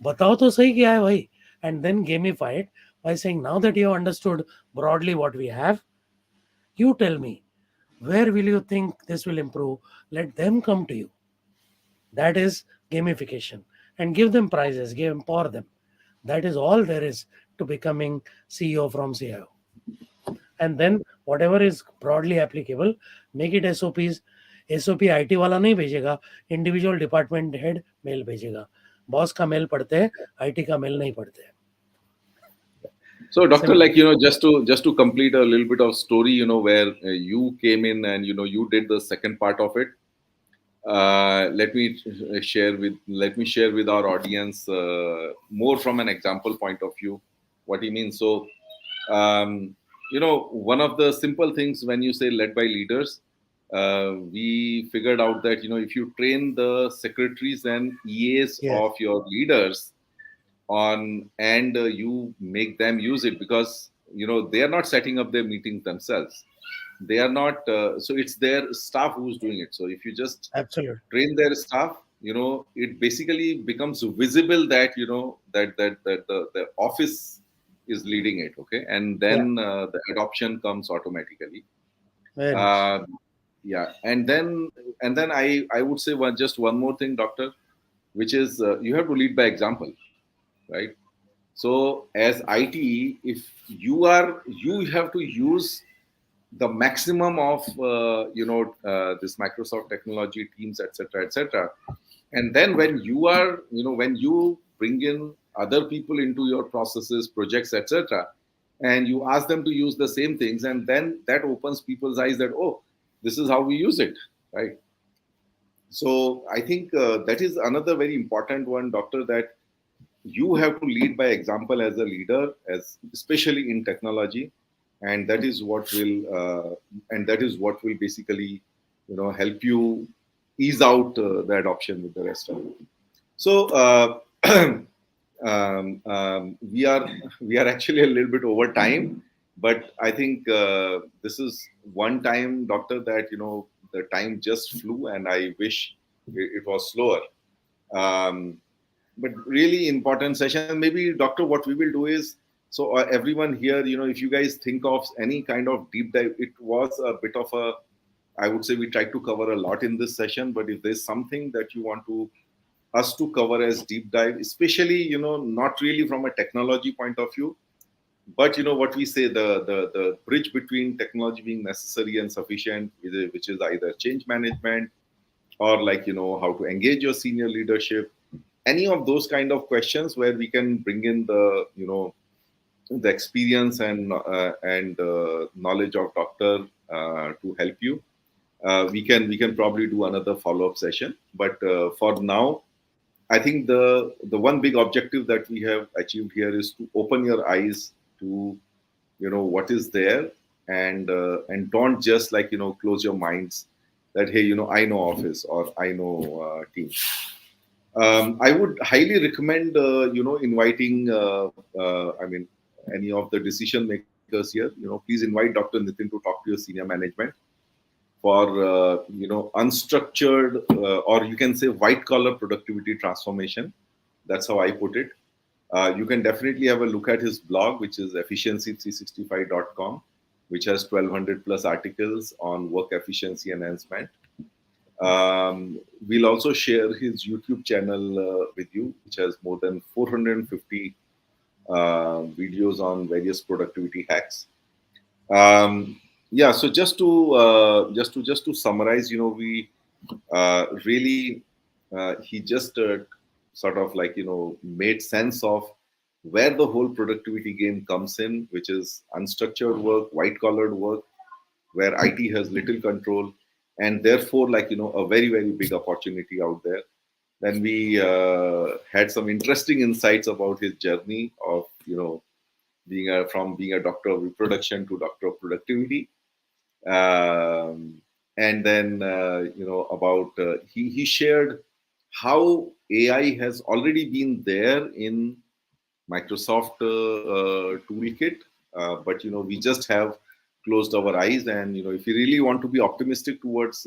बताओ तो सही क्या है भाई. And then gamify it by saying, now that you have understood broadly what we have, you tell me, where will you think this will improve? Let them come to you. That is gamification. And give them prizes, empower them. That is all there is to becoming CEO from CIO. And then whatever is broadly applicable, make it SOPs. SOP IT वाला नहीं भेजेगा, individual department head mail भेजेगा. Boss का mail पढ़ते हैं, IT का mail नहीं पढ़ते हैं. So, Doctor, Simple. like just to complete a little bit of story, where you came in and you did the second part of it. Let me share with our audience more from an example point of view what he means. So, one of the simple things when you say led by leaders, we figured out that if you train the secretaries and EAs Yes, of your leaders on and you make them use it because they are not setting up their meetings themselves. They are not so it's their staff who's doing it. So if you just absolutely. train their staff, it basically becomes visible that the office is leading it, okay, and Yeah, then the adoption comes automatically. very nice. uh, yeah, and then I would say just one more thing, doctor, which is you have to lead by example, right? So as IT, if you have to use the maximum of this Microsoft technology, Teams, etc., etc. And then when you bring in other people into your processes, projects, etc., and you ask them to use the same things, and then that opens people's eyes that, oh, this is how we use it, right? So I think that is another very important one, doctor, that you have to lead by example as a leader, as especially in technology, and that is what will basically help you ease out the adoption with the rest of it. So we are actually a little bit over time, but I think this is one time, doctor, that the time just flew, and I wish it was slower. Um, but really important session. Maybe, doctor, what we will do is, so everyone here, if you guys think of any kind of deep dive, it was a bit of a, I would say we tried to cover a lot in this session, but if there's something that you want to us to cover as deep dive, especially not really from a technology point of view, but what we say, the bridge between technology being necessary and sufficient, which is either change management or like how to engage your senior leadership, any of those kind of questions where we can bring in the experience and knowledge of doctor to help you. We can probably do another follow up session, but for now, I think the one big objective that we have achieved here is to open your eyes to what is there, and don't just like close your minds that hey, I know Office or I know Teams. I would highly recommend inviting I mean any of the decision makers here. Please invite Dr. Nitin to talk to your senior management for unstructured or you can say white collar productivity transformation. That's how I put it. You can definitely have a look at his blog, which is efficiency365.com, which has 1200 plus articles on work efficiency enhancement. We'll also share his YouTube channel with you, which has more than 450 videos on various productivity hacks. Yeah, so just to summarize, we really he just sort of like made sense of where the whole productivity game comes in, which is unstructured work, white collared work, where IT has little control, and therefore like a very very big opportunity out there. Then we had some interesting insights about his journey of being a doctor of reproduction to doctor of productivity. And then about he shared how AI has already been there in Microsoft toolkit, but we just have closed our eyes. And if you really want to be optimistic towards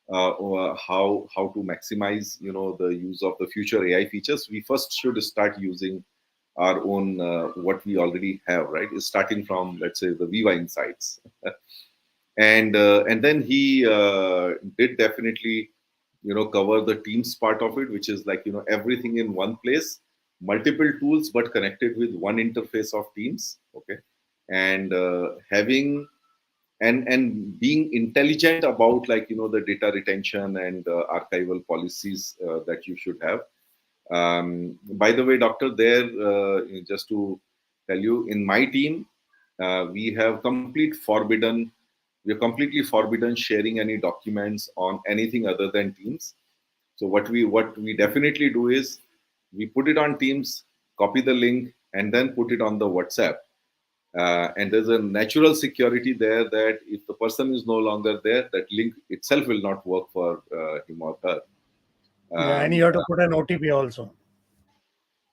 how to maximize the use of the future AI features, we first should start using our own what we already have, right? Is starting from, let's say, the Viva insights. And then he did definitely cover the Teams part of it, which is like everything in one place, multiple tools but connected with one interface of Teams. Okay. And having and being intelligent about like the data retention and archival policies that you should have. By the way, doctor, there just to tell you, in my team, we are completely forbidden sharing any documents on anything other than Teams. So what we definitely do is we put it on Teams, copy the link, and then put it on the WhatsApp. And there's a natural security there that if the person is no longer there, that link itself will not work for him or her. Yeah, and you have to put an OTP also.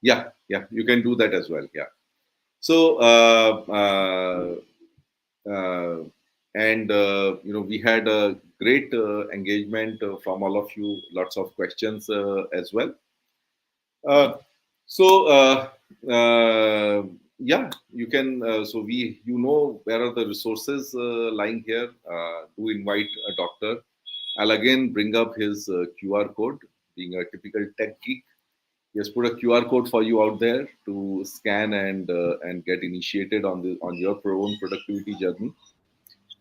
Yeah, you can do that as well. Yeah. So uh, and we had a great engagement from all of you, lots of questions as well. Uh, so yeah, you can. So where are the resources lying here. Do invite a doctor. I'll again bring up his QR code. Being a typical tech geek, he has put a QR code for you out there to scan and get initiated on your own productivity journey.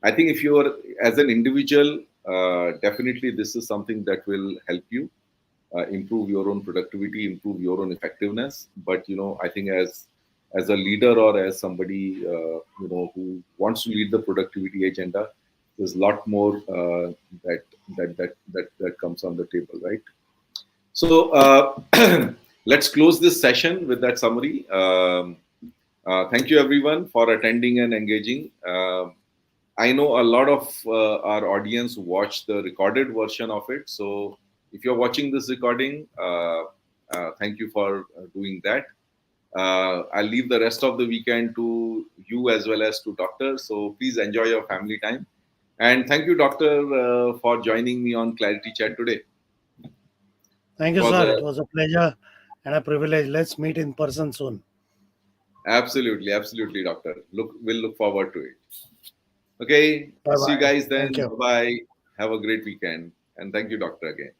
I think if you're as an individual, definitely this is something that will help you improve your own productivity, improve your own effectiveness. But I think as a leader or as somebody who wants to lead the productivity agenda, there's a lot more that comes on the table, right? So let's close this session with that summary. Thank you everyone for attending and engaging. I know a lot of our audience watch the recorded version of it. So if you're watching this recording, thank you for doing that. I'll leave the rest of the weekend to you as well as to doctor. So please enjoy your family time. And thank you, doctor, for joining me on Clarity Chat today. Thank It you, was sir. a It was a pleasure and a privilege. Let's meet in person soon. absolutely, doctor. We'll look forward to it. Okay, Bye see you bye. guys Thank then. you. Bye bye. Have a great weekend, and thank you, doctor, again.